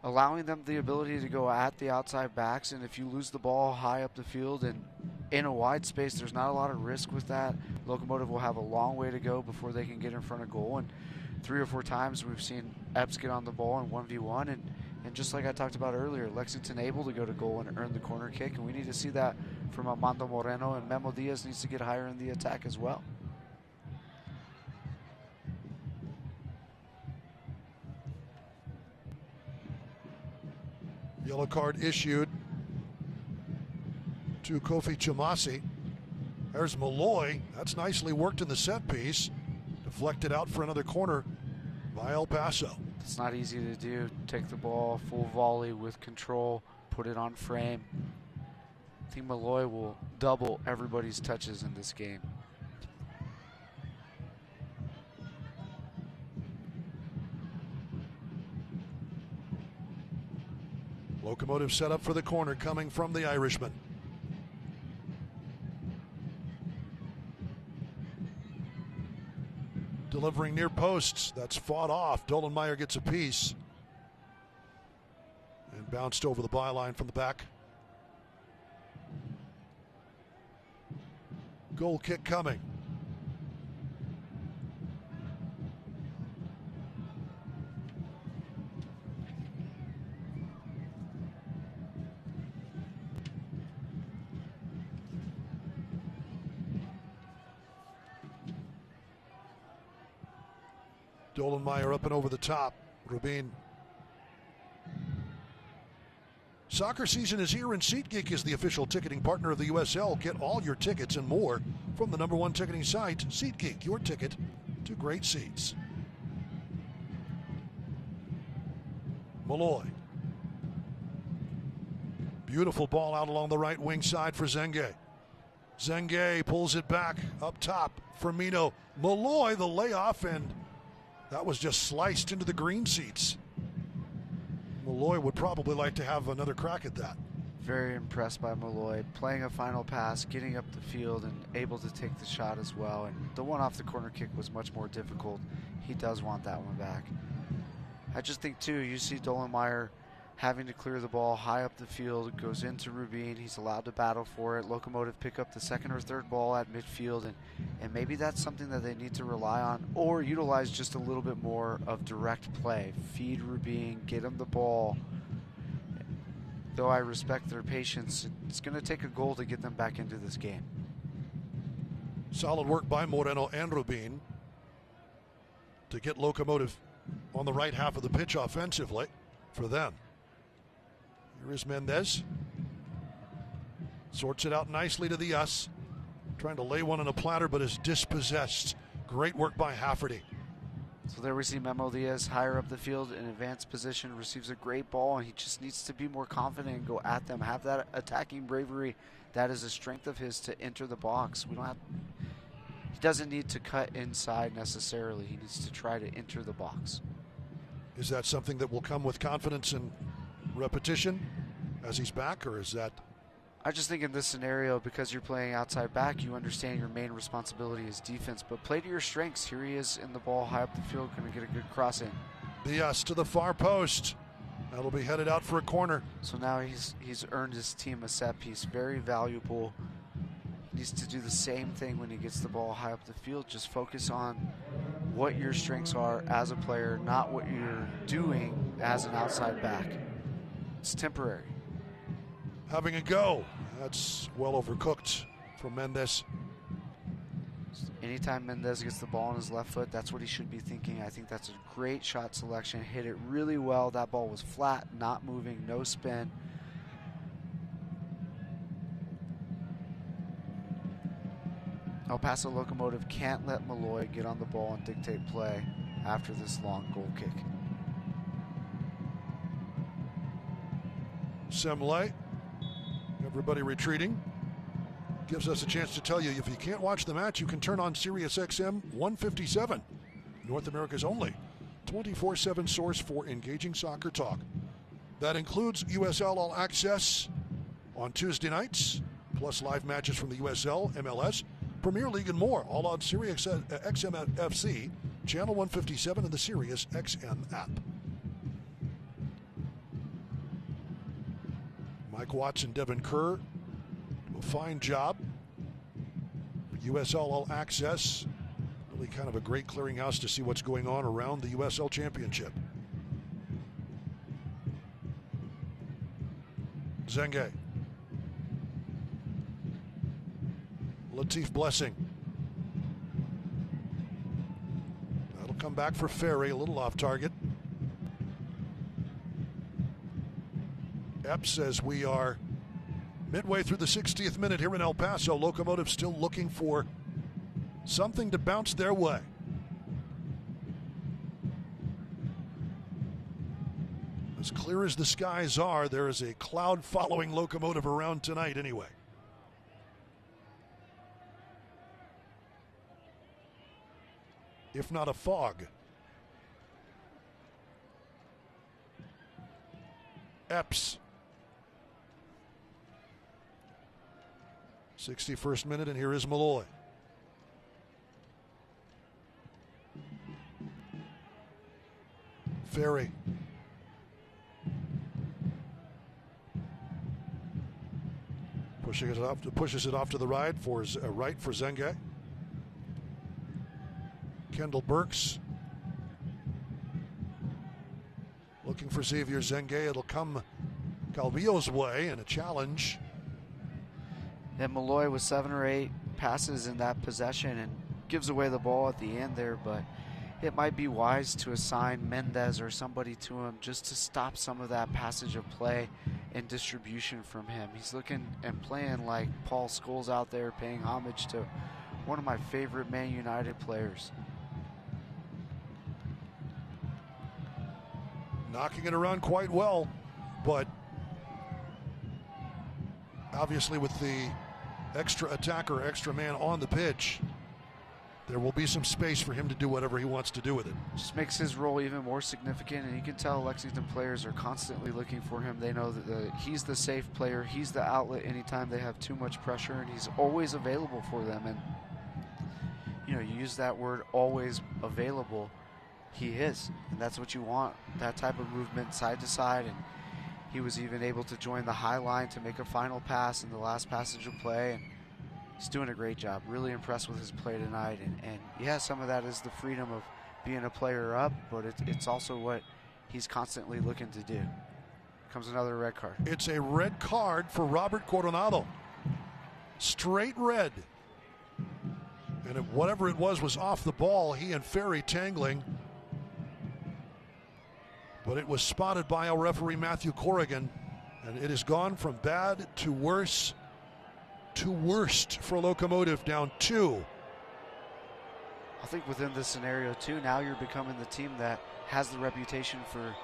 allowing them the ability to go at the outside backs, and if you lose the ball high up the field and in a wide space, there's not a lot of risk with that. Locomotive will have a long way to go before they can get in front of goal, and 3 or 4 times we've seen Epps get on the ball in 1v1, and just like I talked about earlier, Lexington able to go to goal and earn the corner kick, and we need to see that from Armando Moreno, and Memo Diaz needs to get higher in the attack as well. Yellow card issued to Kofi Chumasi. There's Malloy. That's nicely worked in the set piece. Deflected out for another corner by El Paso. It's not easy to do. Take the ball, full volley with control, put it on frame. I think Malloy will double everybody's touches in this game. Locomotive set up for the corner coming from the Irishman. Delivering near posts. That's fought off. Dolenmeyer gets a piece. And bounced over the byline from the back. Goal kick coming. Dolenmeyer up and over the top. Rubin. Soccer season is here, and SeatGeek is the official ticketing partner of the USL. Get all your tickets and more from the #1 ticketing site, SeatGeek, your ticket to great seats. Malloy. Beautiful ball out along the right wing side for Zenge. Zenge pulls it back up top. Firmino. Malloy, the layoff, and that was just sliced into the green seats. Malloy would probably like to have another crack at that. Very impressed by Malloy, playing a final pass, getting up the field, and able to take the shot as well. And the one off the corner kick was much more difficult. He does want that one back. I just think, too, you see Dolenmeyer having to clear the ball high up the field, goes into Rubin, he's allowed to battle for it. Locomotive pick up the second or third ball at midfield, and maybe that's something that they need to rely on or utilize just a little bit more of direct play. Feed Rubin, get him the ball. Though I respect their patience, it's going to take a goal to get them back into this game. Solid work by Moreno and Rubin to get Locomotive on the right half of the pitch offensively for them. Here is Mendez. Sorts it out nicely to the us. Trying to lay one on a platter, but is dispossessed. Great work by Hafferty. So there we see Memo Diaz higher up the field in advanced position, receives a great ball, and he just needs to be more confident and go at them, have that attacking bravery. That is a strength of his to enter the box. He doesn't need to cut inside necessarily. He needs to try to enter the box. Is that something that will come with confidence and repetition as he's back, or is that? I just think in this scenario, because you're playing outside back, you understand your main responsibility is defense, but play to your strengths. Here he is in the ball, high up the field, going to get a good cross in. Diaz to the far post. That'll be headed out for a corner. So now he's earned his team a set piece. Very valuable. He needs to do the same thing when he gets the ball high up the field. Just focus on what your strengths are as a player, not what you're doing as an outside back. It's temporary. Having a go. That's well overcooked from Mendez. Anytime Mendez gets the ball on his left foot, that's what he should be thinking. I think that's a great shot selection. Hit it really well. That ball was flat, not moving, no spin. El Paso Locomotive can't let Malloy get on the ball and dictate play after this long goal kick. Semley, everybody retreating. Gives us a chance to tell you, if you can't watch the match, you can turn on Sirius XM 157, North America's only 24/7 source for engaging soccer talk. That includes USL All Access on Tuesday nights, plus live matches from the USL, MLS, Premier League, and more, all on Sirius XM FC, channel 157, and the Sirius XM app. Mike Watts and Devin Kerr do a fine job. USL All Access, really kind of a great clearinghouse to see what's going on around the USL Championship. Zenge. Latif Blessing. That'll come back for Ferry, a little off target. Epps says we are midway through the 60th minute here in El Paso. Locomotive still looking for something to bounce their way. As clear as the skies are, there is a cloud following Locomotive around tonight anyway. If not a fog. Epps. 61st minute, and here is Malloy. Ferry. Pushes it off to the right for Zenge. Kendall Burks looking for Xavier Zenge. It'll come Calvillo's way, and a challenge. And Malloy with 7 or 8 passes in that possession and gives away the ball at the end there, but it might be wise to assign Mendez or somebody to him just to stop some of that passage of play and distribution from him. He's looking and playing like Paul Scholes out there, paying homage to one of my favorite Man United players. Knocking it around quite well, but obviously with the extra attacker, extra man on the pitch, there will be some space for him to do whatever he wants to do with it. Just makes his role even more significant, and you can tell Lexington players are constantly looking for him. They know that he's the safe player, he's the outlet anytime they have too much pressure, and he's always available for them. And you know, you use that word always available, he is, and that's what you want, that type of movement side to side. And he was even able to join the high line to make a final pass in the last passage of play, and he's doing a great job. Really impressed with his play tonight. And yeah, some of that is the freedom of being a player up, but it's also what he's constantly looking to do. Comes another red card. It's a red card for Robert Coronado. Straight red. And whatever it was off the ball. He and Ferry tangling. But it was spotted by our referee, Matthew Corrigan. And it has gone from bad to worse to worst for Locomotive, down 2. I think within this scenario too, now you're becoming the team that has the reputation for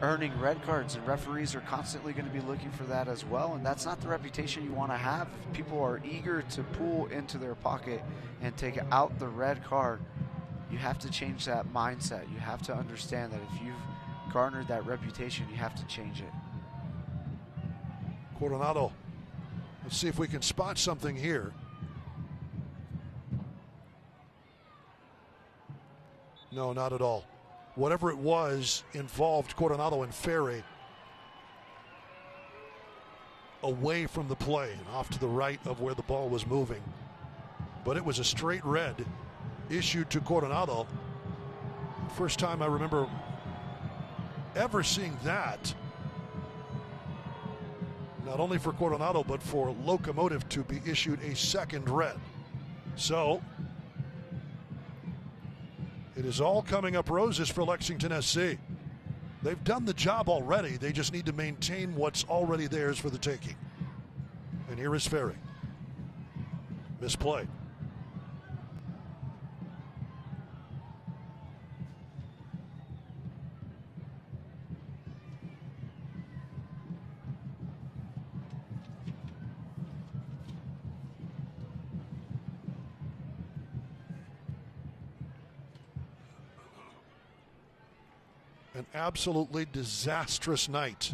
earning red cards, and referees are constantly going to be looking for that as well, and that's not the reputation you want to have. If people are eager to pull into their pocket and take out the red card, you have to change that mindset. You have to understand that if you've garnered that reputation, you have to change it. Coronado, let's see if we can spot something here. No, not at all. Whatever it was involved Coronado and Ferry away from the play and off to the right of where the ball was moving. But it was a straight red issued to Coronado. First time I remember ever seeing that. Not only for Coronado, but for Locomotive to be issued a second red. So it is all coming up roses for Lexington SC. They've done the job already. They just need to maintain what's already theirs for the taking. And here is Ferry. Misplay. An absolutely disastrous night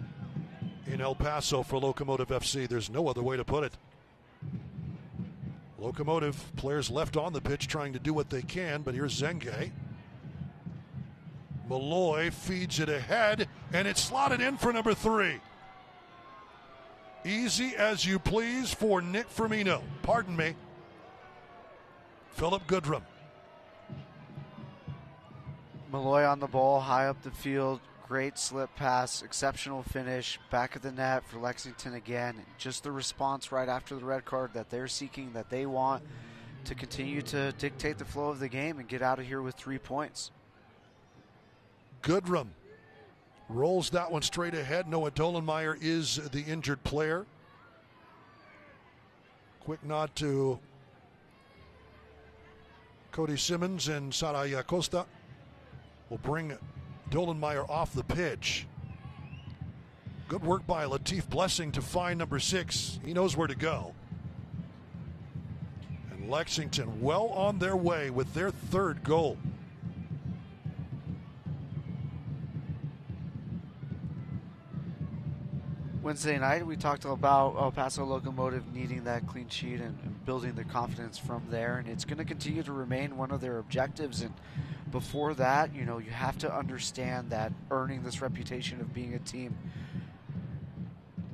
in El Paso for Locomotive FC. There's no other way to put it. Locomotive players left on the pitch trying to do what they can, but here's Zenge. Malloy feeds it ahead, and it's slotted in for number 3. Easy as you please for Nick Firmino. Pardon me. Philip Goodrum. Malloy on the ball, high up the field, great slip pass, exceptional finish, back of the net for Lexington again. Just the response right after the red card that they're seeking, that they want to continue to dictate the flow of the game and get out of here with 3 points. Goodrum rolls that one straight ahead. Noah Dolenmeyer is the injured player. Quick nod to Cody Simmons and Saraya Costa. Will bring Dolenmeyer off the pitch. Good work by Latif Blessing to find number 6. He knows where to go. And Lexington well on their way with their 3rd goal. Wednesday night, we talked about El Paso Locomotive needing that clean sheet and building their confidence from there, and it's going to continue to remain one of their objectives. And before that, you know, you have to understand that earning this reputation of being a team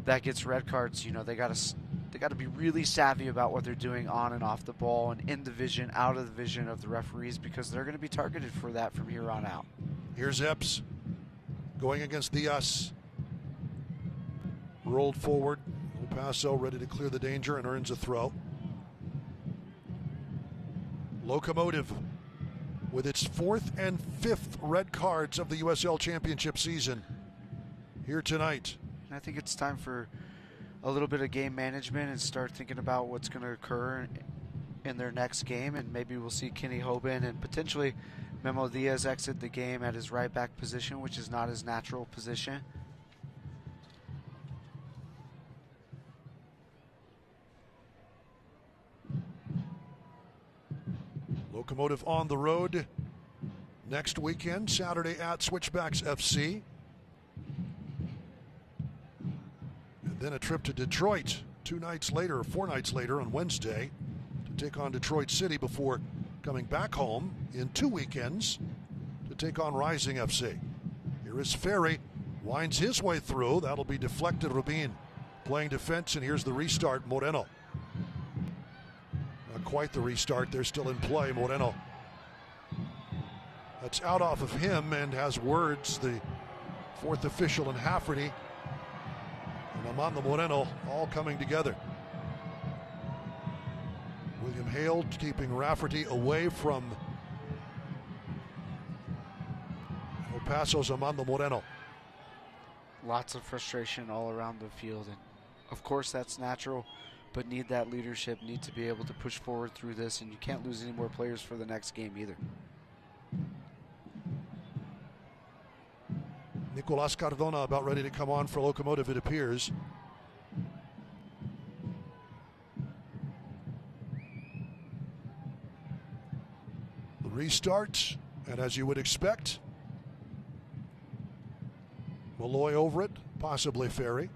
that gets red cards, you know, they got to be really savvy about what they're doing on and off the ball and in the vision, out of the vision of the referees, because they're going to be targeted for that from here on out. Here's Epps going against Diaz. Rolled forward. Paso ready to clear the danger and earns a throw. Locomotive with its 4th and 5th red cards of the USL Championship season here tonight. And I think it's time for a little bit of game management and start thinking about what's going to occur in their next game, and maybe we'll see Kenny Hoban and potentially Memo Diaz exit the game at his right back position, which is not his natural position. Locomotive on the road next weekend, Saturday at Switchbacks FC. And then a trip to Detroit 4 nights later on Wednesday to take on Detroit City before coming back home in 2 weekends to take on Rising FC. Here is Ferry, winds his way through. That'll be deflected. Rubin playing defense, and here's the restart. Moreno. Not quite the restart. They're still in play. Moreno. That's out off of him and has words, the 4th official in Hafferty and Amanda Moreno all coming together. William Hale keeping Rafferty away from El Paso's Amanda Moreno. Lots of frustration all around the field, and of course that's natural, but need that leadership, need to be able to push forward through this, and you can't lose any more players for the next game either. Nicolas Cardona about ready to come on for Locomotive, it appears. The restart, and as you would expect, Malloy over it, possibly Ferry.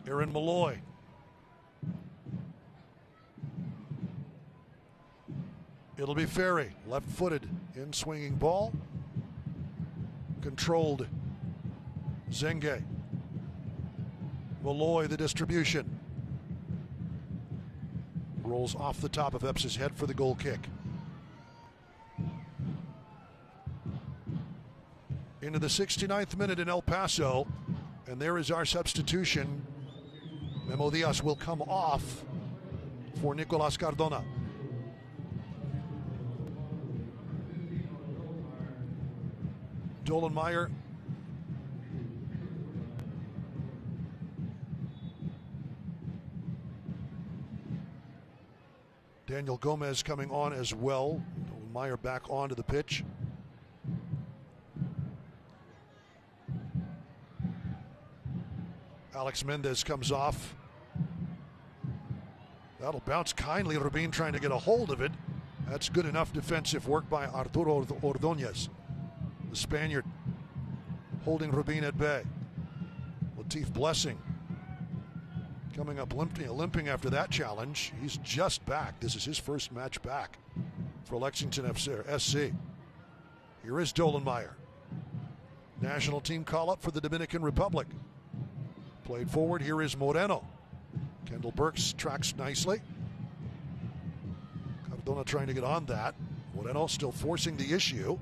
Aaron Malloy. It'll be Ferry, left-footed, in-swinging ball. Controlled. Zenge. Malloy, the distribution. Rolls off the top of Epps' head for the goal kick. Into the 69th minute in El Paso, and there is our substitution. Memo Diaz will come off for Nicolas Cardona. Dolenmeyer. Daniel Gomez coming on as well. Dolenmeyer back onto the pitch. Alex Mendez comes off. That'll bounce kindly. Rubin trying to get a hold of it. That's good enough defensive work by Arturo Ordóñez. The Spaniard holding Rubin at bay. Latif Blessing coming up limping after that challenge. He's just back. This is his first match back for Lexington SC. Here is Dolenmeyer. National team call-up for the Dominican Republic. Played forward, here is Moreno. Kendall Burks tracks nicely. Cardona trying to get on that. Moreno still forcing the issue.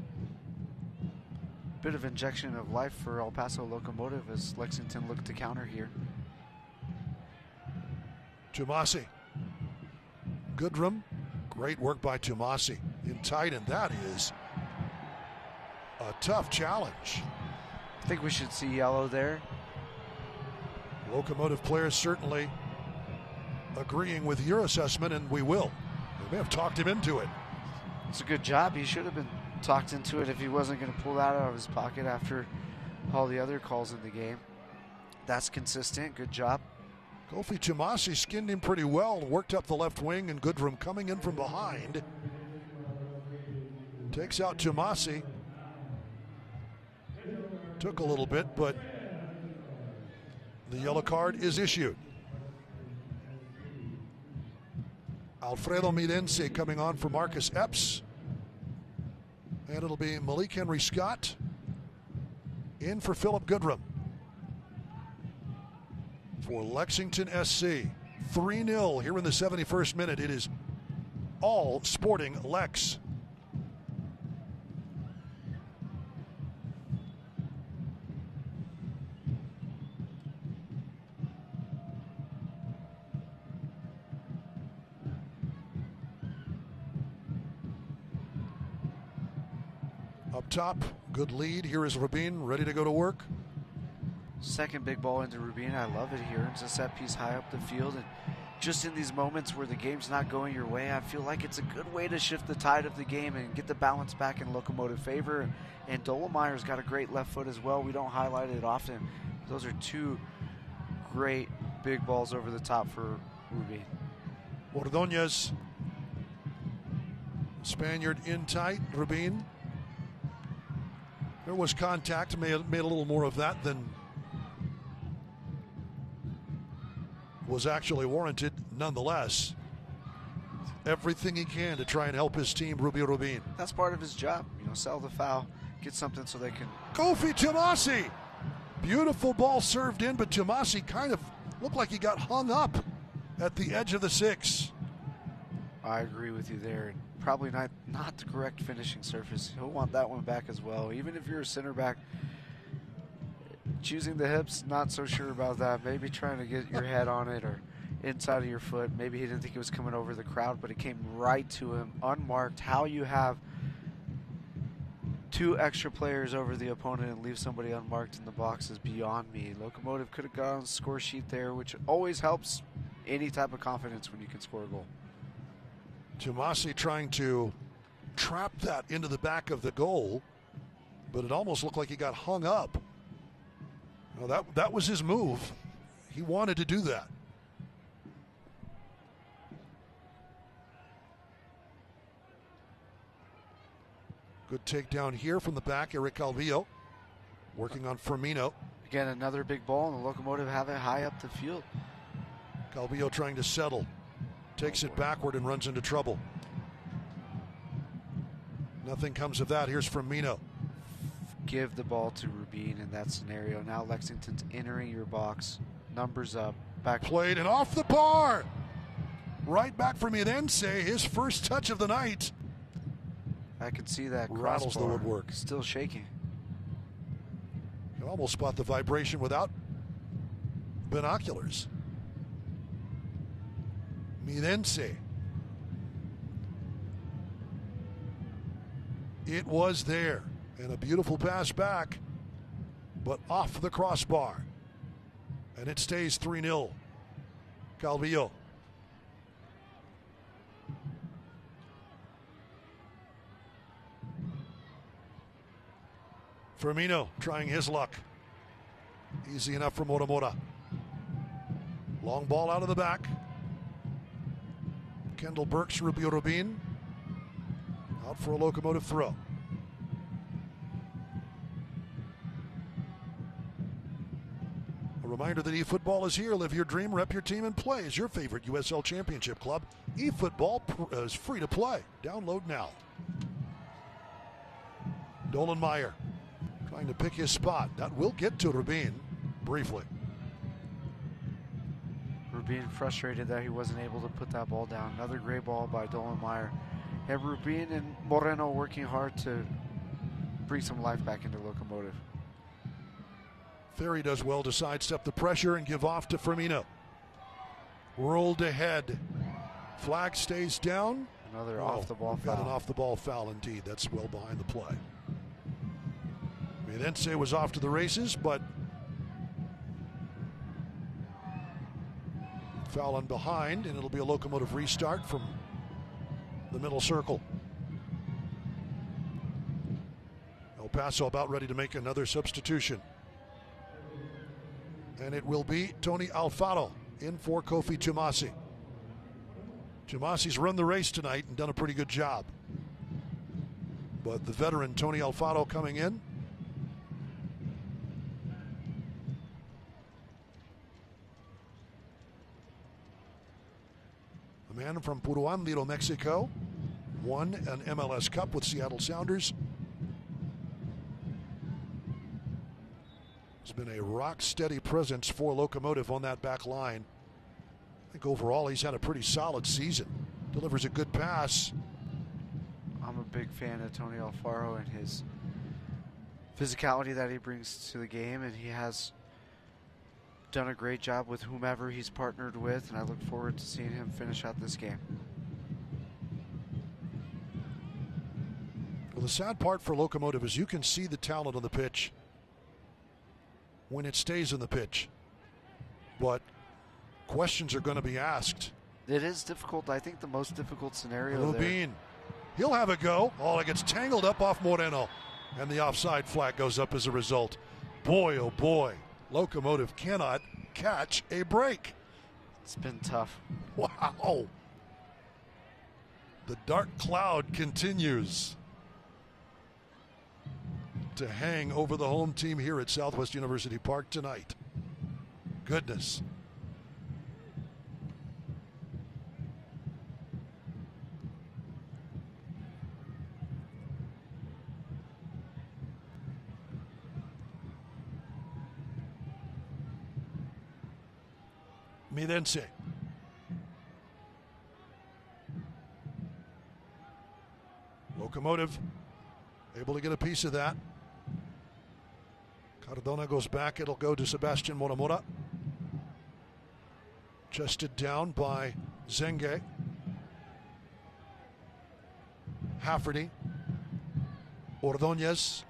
Bit of injection of life for El Paso Locomotive as Lexington looked to counter here. Tomasi. Goodrum. Great work by Tomasi. In tight, and that is a tough challenge. I think we should see yellow there. Locomotive players certainly agreeing with your assessment, and we will. We may have talked him into it. It's a good job. He should have been talked into it if he wasn't going to pull that out of his pocket after all the other calls in the game. That's consistent. Good job. Kofi Tomasi skinned him pretty well, worked up the left wing, and Goodrum coming in from behind. Takes out Tomasi. Took a little bit, but the yellow card is issued. Alfredo Midense coming on for Marcus Epps. And it'll be Malik Henry Scott in for Philip Goodrum. For Lexington SC, 3-0 here in the 71st minute. It is all Sporting Lex. Up top, good lead. Here is Rubin ready to go to work. Second big ball into Rubin. I love it. He earns a set piece high up the field. And just in these moments where the game's not going your way, I feel like it's a good way to shift the tide of the game and get the balance back in Locomotive favor. And Dolomeyer's got a great left foot as well. We don't highlight it often. Those are two great big balls over the top for Rubin. Ordonez. Spaniard in tight. Rubin. There was contact, made a little more of that than was actually warranted. Nonetheless, everything he can to try and help his team, Rubin. That's part of his job, sell the foul, get something so they can. Kofi Tomasi! Beautiful ball served in, but Tomasi kind of looked like he got hung up at the edge of the 6. I agree with you there. Probably not the correct finishing surface. He'll want that one back as well. Even if you're a center back, choosing the hips, not so sure about that. Maybe trying to get your head on it or inside of your foot. Maybe he didn't think it was coming over the crowd, but it came right to him, unmarked. How you have 2 extra players over the opponent and leave somebody unmarked in the box is beyond me. Locomotive could have got on the score sheet there, which always helps any type of confidence when you can score a goal. Tomasi trying to trap that into the back of the goal, but it almost looked like he got hung up. Well, that was his move. He wanted to do that. Good takedown here from the back. Eric Calvillo working on Firmino. Again, another big ball, and the Locomotive have it high up the field. Calvillo trying to settle. Takes it backward and runs into trouble. Nothing comes of that. Here's Firmino. Give the ball to Rubin in that scenario. Now Lexington's entering your box. Numbers up. Back. Played and off the bar. Right back for Midense. His first touch of the night. I can see that. Rattles the woodwork. Still shaking. You can almost spot the vibration without binoculars. Midense. It was there. And a beautiful pass back, but off the crossbar. And it stays 3-0. Calvillo. Firmino trying his luck. Easy enough for Moramora. Long ball out of the back. Kendall Burks, Rubio Rubin. Out for a Locomotive throw. A reminder that eFootball is here. Live your dream, rep your team, and play as your favorite USL Championship club. eFootball is free to play. Download now. Dolan Meyer trying to pick his spot. That will get to Rubin briefly. Rubin frustrated that he wasn't able to put that ball down. Another great ball by Dolan Meyer. And Rubin and Moreno working hard to bring some life back into Locomotive. Ferry does well to sidestep the pressure and give off to Firmino. Rolled ahead. Flag stays down. Another off-the-ball foul. Got an off-the-ball foul indeed. That's well behind the play. Midense was off to the races, but foul on behind, and it'll be a Locomotive restart from the middle circle. El Paso about ready to make another substitution. And it will be Tony Alfaro in for Kofi Tomasi. Tomasi's run the race tonight and done a pretty good job. But the veteran Tony Alfaro coming in. a man from Puruan, Little Mexico, won an MLS Cup with Seattle Sounders. He's been a rock-steady presence for Locomotive on that back line. I think overall he's had a pretty solid season. Delivers a good pass. I'm a big fan of Tony Alfaro and his physicality that he brings to the game, and he has done a great job with whomever he's partnered with, and I look forward to seeing him finish out this game. Well, the sad part for Locomotive is you can see the talent on the pitch when it stays on the pitch, but questions are going to be asked. It is difficult. I think the most difficult scenario Rubin, he'll have a go. Oh, it gets tangled up off Moreno, and the offside flag goes up as a result. Boy, oh boy, Locomotive cannot catch a break. It's been tough. Wow. The dark cloud continues to hang over the home team here at Southwest University Park tonight. Goodness. Mirense. Locomotive able to get a piece of that. Cardona goes back. It'll go to Sebastian Moramora. Chested down by Zenge. Hafferty. Ordóñez.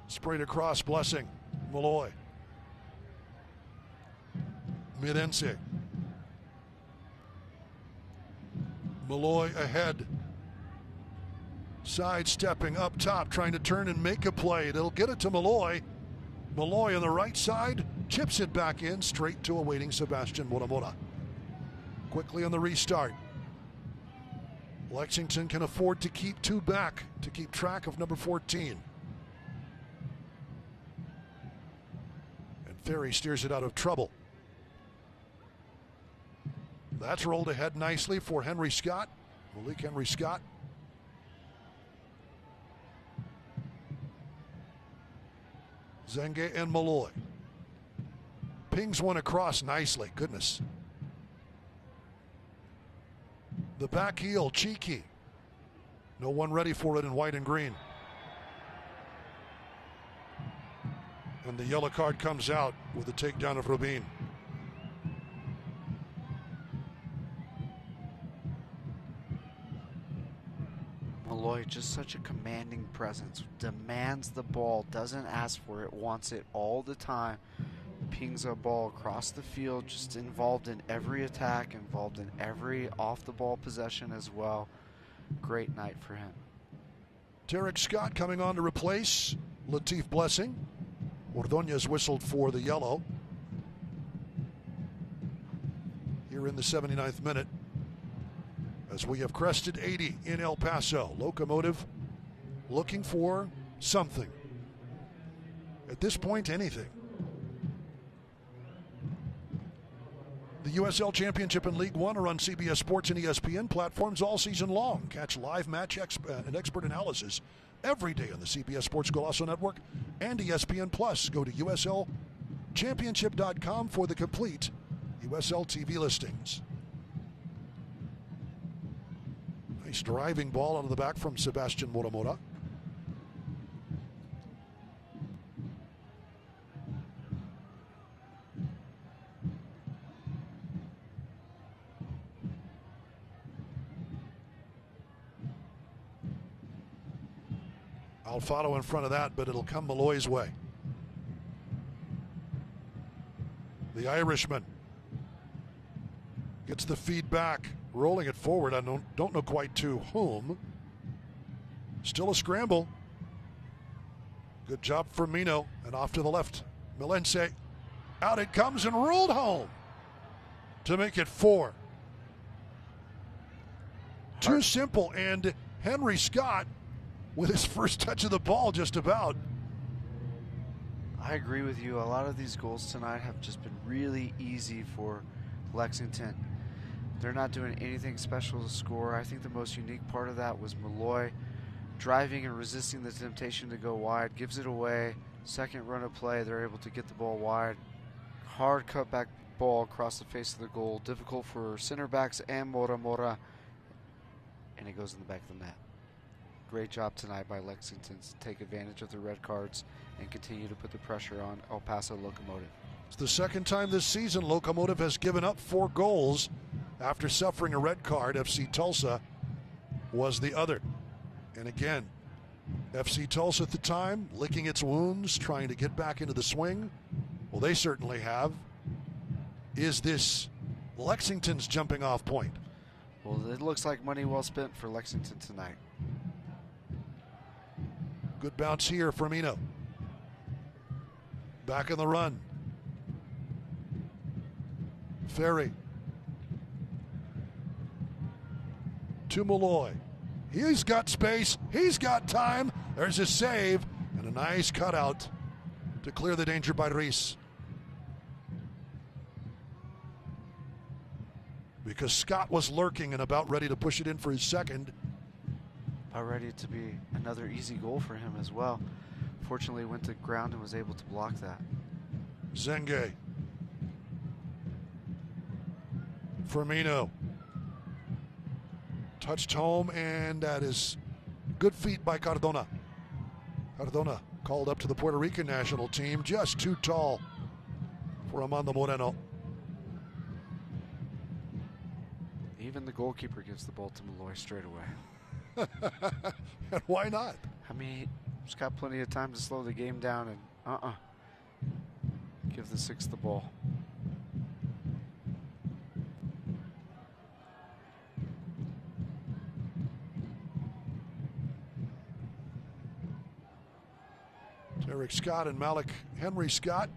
Sprayed across, Blessing. Malloy. Mirense. Malloy ahead. Sidestepping up top, trying to turn and make a play. They'll get it to Malloy. Malloy on the right side, chips it back in, straight to a waiting Sebastian Moramora. Quickly on the restart. Lexington can afford to keep two back to keep track of number 14. Ferry steers it out of trouble. That's rolled ahead nicely for Henry Scott. Malik Henry Scott. Zenge and Malloy. Pings one across nicely. Goodness. The back heel, Cheeky. No one ready for it in white and green. And the yellow card comes out with a takedown of Rubin. Malloy, just such a commanding presence. Demands the ball, doesn't ask for it, wants it all the time. Pings a ball across the field, just involved in every attack, involved in every off-the-ball possession as well. Great night for him. Tarek Scott coming on to replace Latif Blessing. Ordóñez whistled for the yellow. Here in the 79th minute, as we have crested 80 in El Paso. Locomotive looking for something. At this point, anything. The USL Championship and League One are on CBS Sports and ESPN platforms all season long. Catch live match and expert analysis every day on the CBS Sports Golazo Network and ESPN Plus. Go to USLChampionship.com for the complete USL TV listings. Nice driving ball out of the back from Sebastian Moramora. Alfaro in front of that, but it'll come Malloy's way. The Irishman gets the feedback, rolling it forward. I don't know quite to whom. Still a scramble. Good job for Mino, and off to the left. Milense, out it comes and ruled home to make it 4. Too simple, and Henry Scott with his first touch of the ball just about. I agree with you. A lot of these goals tonight have just been really easy for Lexington. They're not doing anything special to score. I think the most unique part of that was Malloy driving and resisting the temptation to go wide, gives it away. Second run of play, they're able to get the ball wide. Hard cutback ball across the face of the goal. Difficult for center backs and Mora. And it goes in the back of the net. Great job tonight by Lexington to take advantage of the red cards and continue to put the pressure on El Paso Locomotive. It's the second time this season Locomotive has given up 4 goals after suffering a red card. FC Tulsa was the other. And again, FC Tulsa at the time, licking its wounds, trying to get back into the swing. Well, they certainly have. Is this Lexington's jumping off point? Well, it looks like money well spent for Lexington tonight. Good bounce here for Mino. Back in the run. Ferry. To Malloy. He's got space. He's got time. There's a save and a nice cutout to clear the danger by Reese. Because Scott was lurking and about ready to push it in for his second. About ready to be another easy goal for him as well. Fortunately, went to ground and was able to block that. Zenge. Firmino. Touched home, and that is good feet by Cardona. Cardona called up to the Puerto Rican national team, just too tall for Amando Moreno. Even the goalkeeper gives the ball to Malloy straight away. And why not? I mean, he's got plenty of time to slow the game down and give the 6th the ball. Eric Scott and Malik Henry Scott.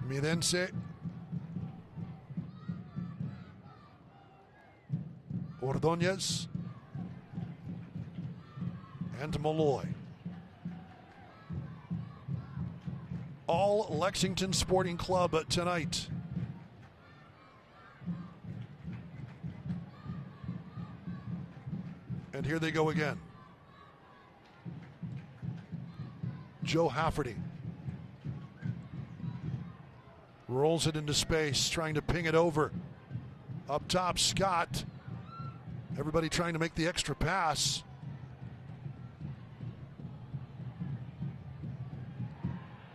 Mirense. Ordonez. And Malloy. All Lexington Sporting Club tonight. And here they go again. Joe Hafferty rolls it into space, trying to ping it over. Up top, Scott. Everybody trying to make the extra pass.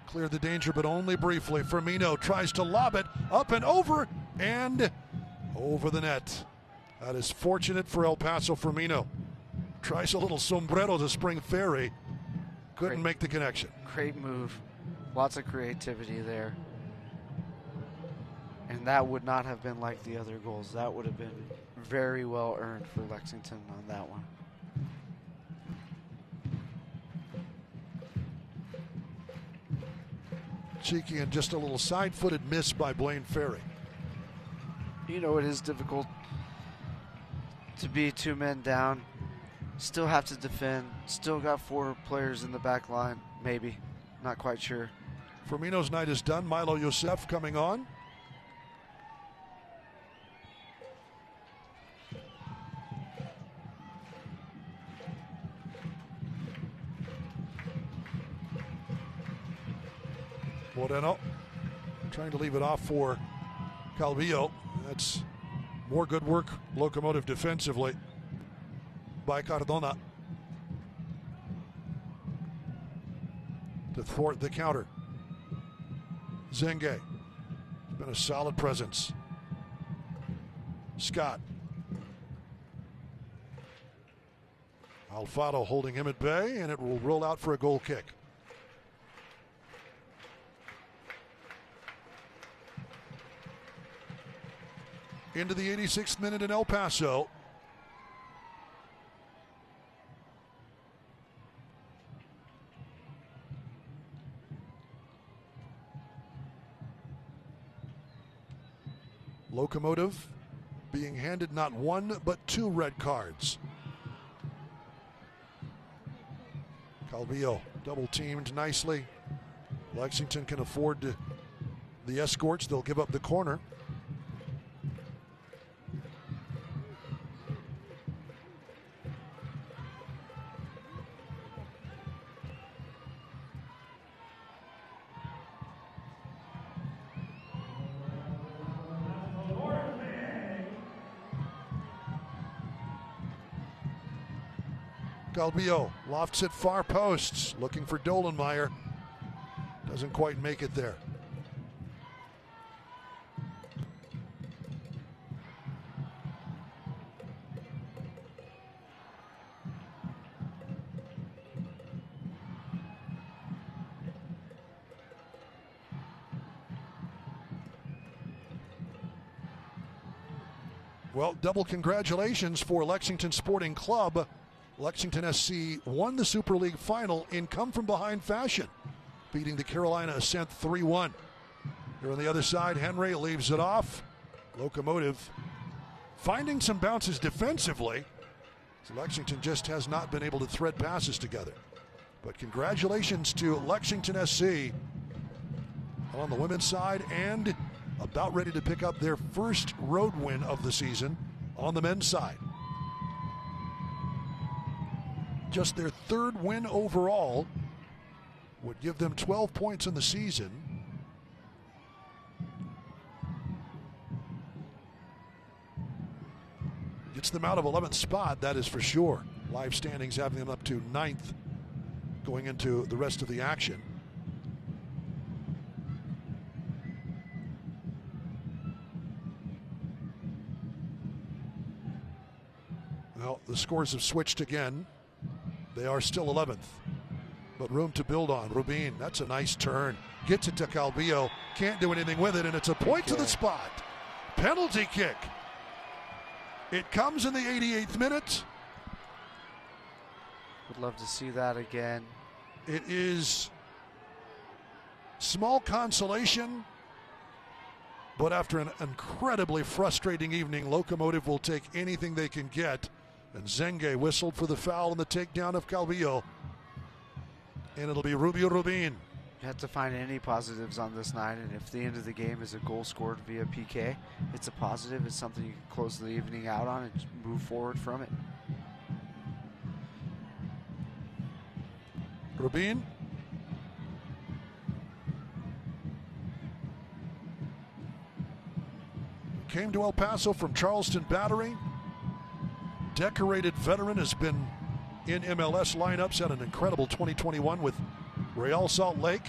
Cleared the danger, but only briefly. Firmino tries to lob it up and over the net. That is fortunate for El Paso. Firmino tries a little sombrero to spring Ferry. Couldn't make the connection. Great move. Lots of creativity there. And that would not have been like the other goals. That would have been very well earned for Lexington on that one. Cheeky and just a little side-footed miss by Blaine Ferry. You know, it is difficult to be 2 men down. Still have to defend. Still got 4 players in the back line. Maybe. Not quite sure. Firmino's night is done. Milo Yosef coming on. Moreno trying to leave it off for Calvillo. That's more good work, Locomotive defensively by Cardona to thwart the counter. Zenge has been a solid presence. Scott. Alfaro holding him at bay, and it will roll out for a goal kick. into the 86th minute in El Paso. Locomotive being handed not one but two red cards. Calvillo double teamed nicely. Lexington can afford the escorts. They'll give up the corner. Calvillo lofts it far posts, looking for Dolenmeyer. Doesn't quite make it there. Well, double congratulations for Lexington Sporting Club. Lexington SC won the Super League final in come-from-behind fashion, beating the Carolina Ascent 3-1. Here on the other side, Henry leaves it off. Locomotive finding some bounces defensively. So Lexington just has not been able to thread passes together. But congratulations to Lexington SC on the women's side, and about ready to pick up their first road win of the season on the men's side. Just their third win overall would give them 12 points in the season. Gets them out of 11th spot, that is for sure. Live standings having them up to 9th going into the rest of the action. Well, the scores have switched again. They are still 11th, but room to build on. Rubin, that's a nice turn. Gets it to Calvillo, can't do anything with it, and it's a point to the spot. Penalty kick. It comes in the 88th minute. Would love to see that again. It is small consolation, but after an incredibly frustrating evening, Locomotive will take anything they can get. And Zenge whistled for the foul and the takedown of Calvillo. And it'll be Rubio Rubin. You have to find any positives on this night, and if the end of the game is a goal scored via PK, it's a positive. It's something you can close the evening out on and just move forward from it. Rubin. Came to El Paso from Charleston Battery. Decorated veteran, has been in MLS lineups, had an incredible 2021 with Real Salt Lake.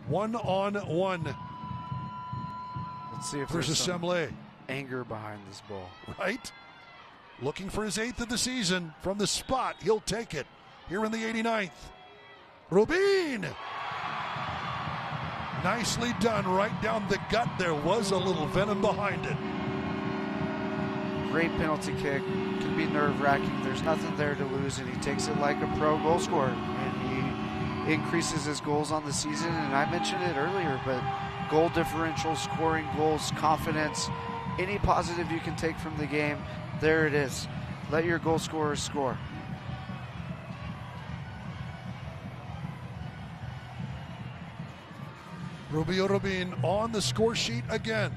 1-on-1. Let's see if there's there's some Semle. Anger behind this ball. Right? Looking for his 8th of the season from the spot. He'll take it here in the 89th. Rubin! Nicely done right down the gut. There was a little venom behind it. Great penalty kick. Can be nerve-wracking. There's nothing there to lose, and he takes it like a pro goal scorer. And he increases his goals on the season. And I mentioned it earlier, but goal differential, scoring goals, confidence, any positive you can take from the game, there it is. Let your goal scorers score. Rubio Rubin on the score sheet again.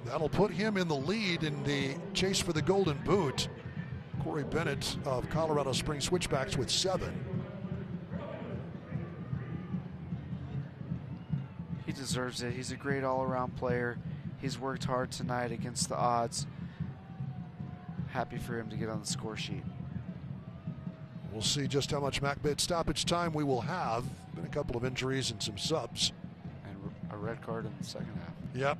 That'll put him in the lead in the chase for the Golden Boot. Corey Bennett of Colorado Springs Switchbacks with 7. He deserves it. He's a great all-around player. He's worked hard tonight against the odds. Happy for him to get on the score sheet. We'll see just how much MacBid stoppage time we will have. Been a couple of injuries and some subs. And a red card in the second half. Yep.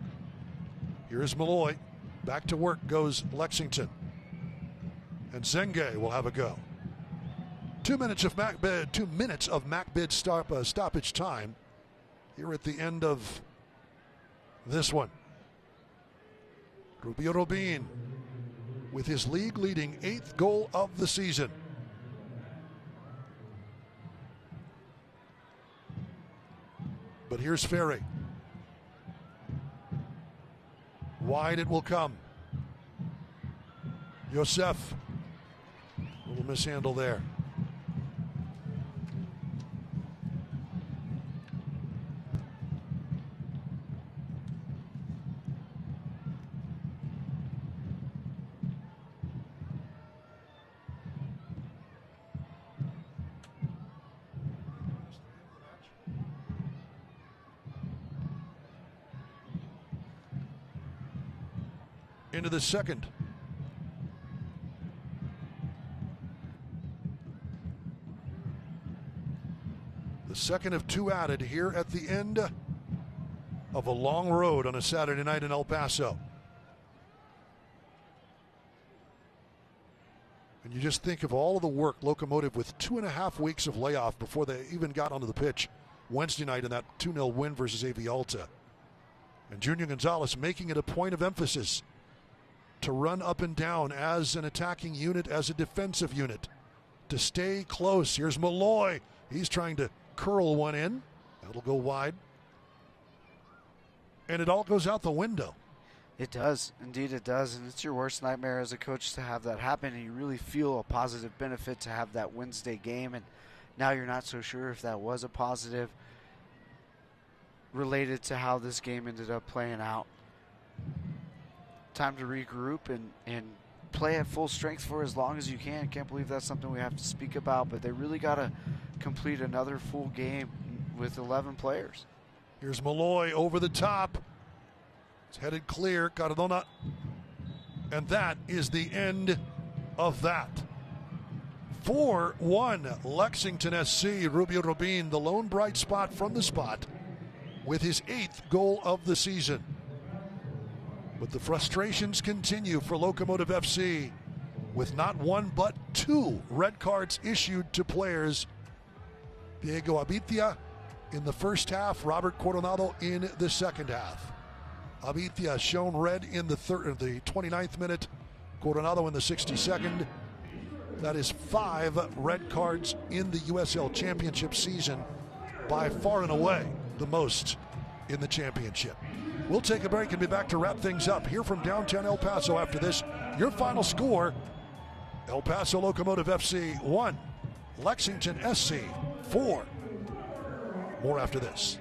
Here's Malloy. Back to work goes Lexington. And Zenge will have a go. 2 minutes of MacBid stoppage time here at the end of this one. Rubio Robin with his league-leading 8th goal of the season. But here's Ferry. Wide it will come. Yosef. A little mishandle there. Into the second. The second of 2 added here at the end of a long road on a Saturday night in El Paso. And you just think of all of the work Locomotive with 2.5 weeks of layoff before they even got onto the pitch Wednesday night in that 2-0 win versus AV Alta. And Junior Gonzalez making it a point of emphasis to run up and down as an attacking unit, as a defensive unit, to stay close. Here's Malloy. He's trying to curl one in. That'll go wide. And it all goes out the window. It does. Indeed it does. And it's your worst nightmare as a coach to have that happen. And you really feel a positive benefit to have that Wednesday game. And now you're not so sure if that was a positive related to how this game ended up playing out. Time to regroup and play at full strength for as long as you can. Can't believe that's something we have to speak about, but they really got to complete another full game with 11 players. Here's Malloy over the top. It's headed clear. Cardona. And that is the end of that. 4-1 Lexington SC. Rubio Robin, the lone bright spot from the spot, with his 8th goal of the season. But the frustrations continue for Locomotive FC, with not 1 but 2 red cards issued to players. Diego Abitia in the first half, Robert Coronado in the second half. Abitia shown red in the 29th minute, Coronado in the 62nd. That is 5 red cards in the USL Championship season, by far and away the most in the championship. We'll take a break and be back to wrap things up here from downtown El Paso after this. Your final score, El Paso Locomotive FC 1, Lexington SC 4. More after this.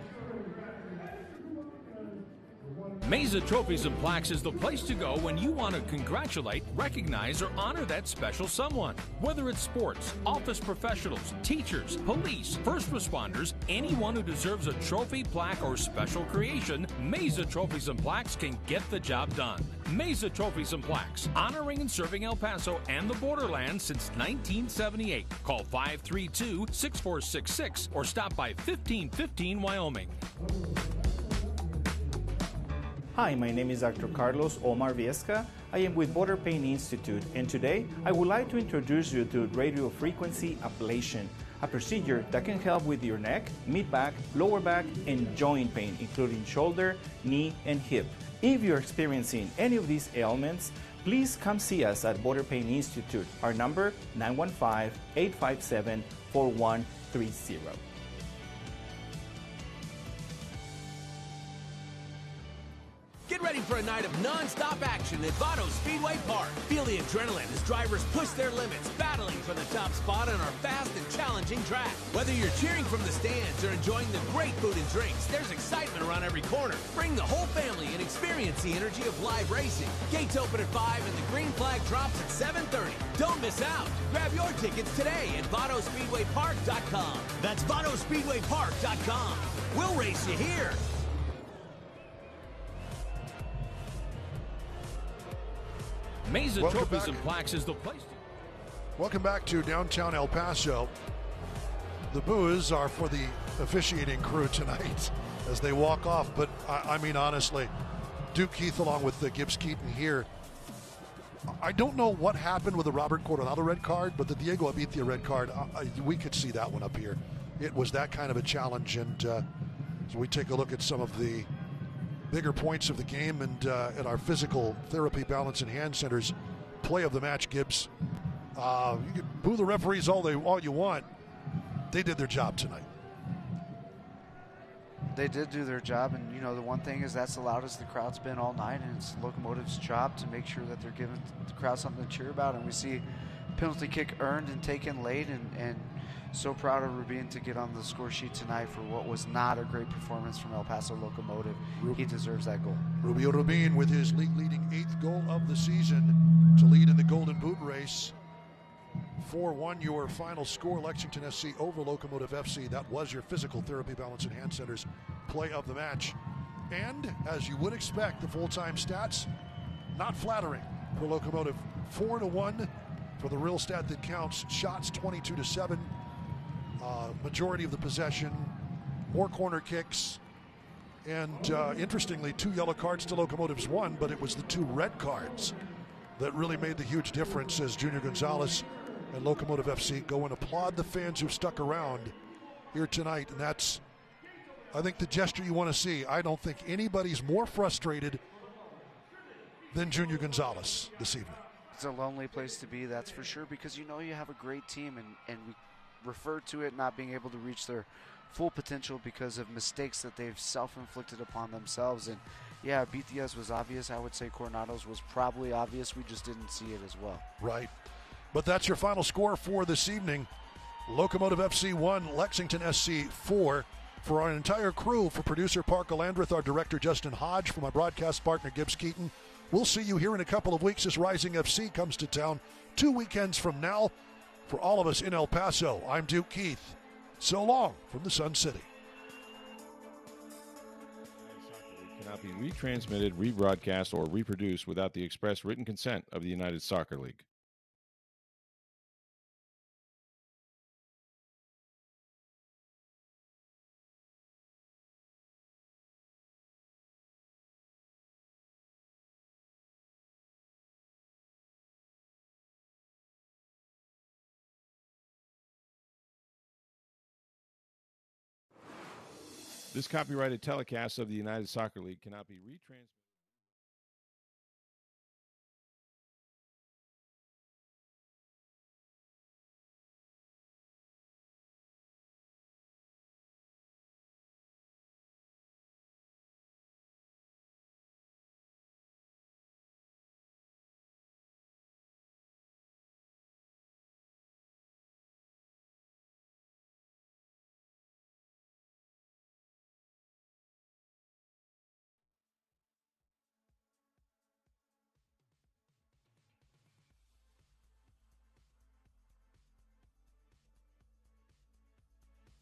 Mesa Trophies and Plaques is the place to go when you want to congratulate, recognize, or honor that special someone. Whether it's sports, office professionals, teachers, police, first responders, anyone who deserves a trophy, plaque, or special creation, Mesa Trophies and Plaques can get the job done. Mesa Trophies and Plaques, honoring and serving El Paso and the borderlands since 1978. Call 532-6466 or stop by 1515 Wyoming. Hi, my name is Dr. Carlos Omar Viesca. I am with Border Pain Institute, and today I would like to introduce you to radio frequency ablation, a procedure that can help with your neck, mid-back, lower back, and joint pain, including shoulder, knee, and hip. If you're experiencing any of these ailments, please come see us at Border Pain Institute. Our number, 915-857-4130. Get ready for a night of non-stop action at Paso Speedway Park. Feel the adrenaline as drivers push their limits, battling for the top spot on our fast and challenging track. Whether you're cheering from the stands or enjoying the great food and drinks, there's excitement around every corner. Bring the whole family and experience the energy of live racing. Gates open at 5 and the green flag drops at 7:30. Don't miss out. Grab your tickets today at VotosSpeedwayPark.com. That's VotosSpeedwayPark.com. We'll race you here. Mesa Trophies and Plaques is the place. Welcome back to downtown El Paso. The boos are for the officiating crew tonight as they walk off. But I mean, honestly, Duke Keith along with Gibbs Keaton here I don't know what happened with the Robert Coronado red card, but the Diego Abitia red card, we could see that one up here. It was that kind of a challenge, and so we take a look at some of the bigger points of the game and at our physical therapy, balance, and hand centers play of the match, Gibbs. You can boo the referees all you want. They did their job tonight. They did do their job, and you know the one thing is that's allowed as the crowd's been all night, and it's Locomotive's job to make sure that they're giving the crowd something to cheer about. And we see penalty kick earned and taken late, and so proud of Rubin to get on the score sheet tonight for what was not a great performance from El Paso Locomotive. He deserves that goal. Rubio Rubin with his league-leading 8th goal of the season to lead in the Golden Boot race. 4-1 your final score, Lexington SC over Locomotive FC. That was your physical therapy, balance, and hand centers play of the match. And as you would expect, the full-time stats, not flattering for Locomotive. 4-1 for the real stat that counts. Shots 22-7. Majority of the possession, more corner kicks, and interestingly, 2 yellow cards to Locomotive's 1, but it was the 2 red cards that really made the huge difference as Junior Gonzalez and Locomotive FC go and applaud the fans who stuck around here tonight. And that's, I think, the gesture you want to see. I don't think anybody's more frustrated than Junior Gonzalez this evening. It's a lonely place to be, that's for sure, because you know you have a great team, and we refer to it not being able to reach their full potential because of mistakes that they've self-inflicted upon themselves. And yeah, BTS was obvious. I would say Coronado's was probably obvious. We just didn't see it as well. Right. But that's your final score for this evening. Locomotive FC 1, Lexington SC 4. For our entire crew, for producer Parker Landreth, our director Justin Hodge, for my broadcast partner Gibbs Keaton, we'll see you here in a couple of weeks as Rising FC comes to town 2 weekends from now. For all of us in El Paso, I'm Duke Keith. So long from the Sun City. Cannot be retransmitted, rebroadcast, or reproduced without the express written consent of the United Soccer League. This copyrighted telecast of the United Soccer League cannot be retransmitted.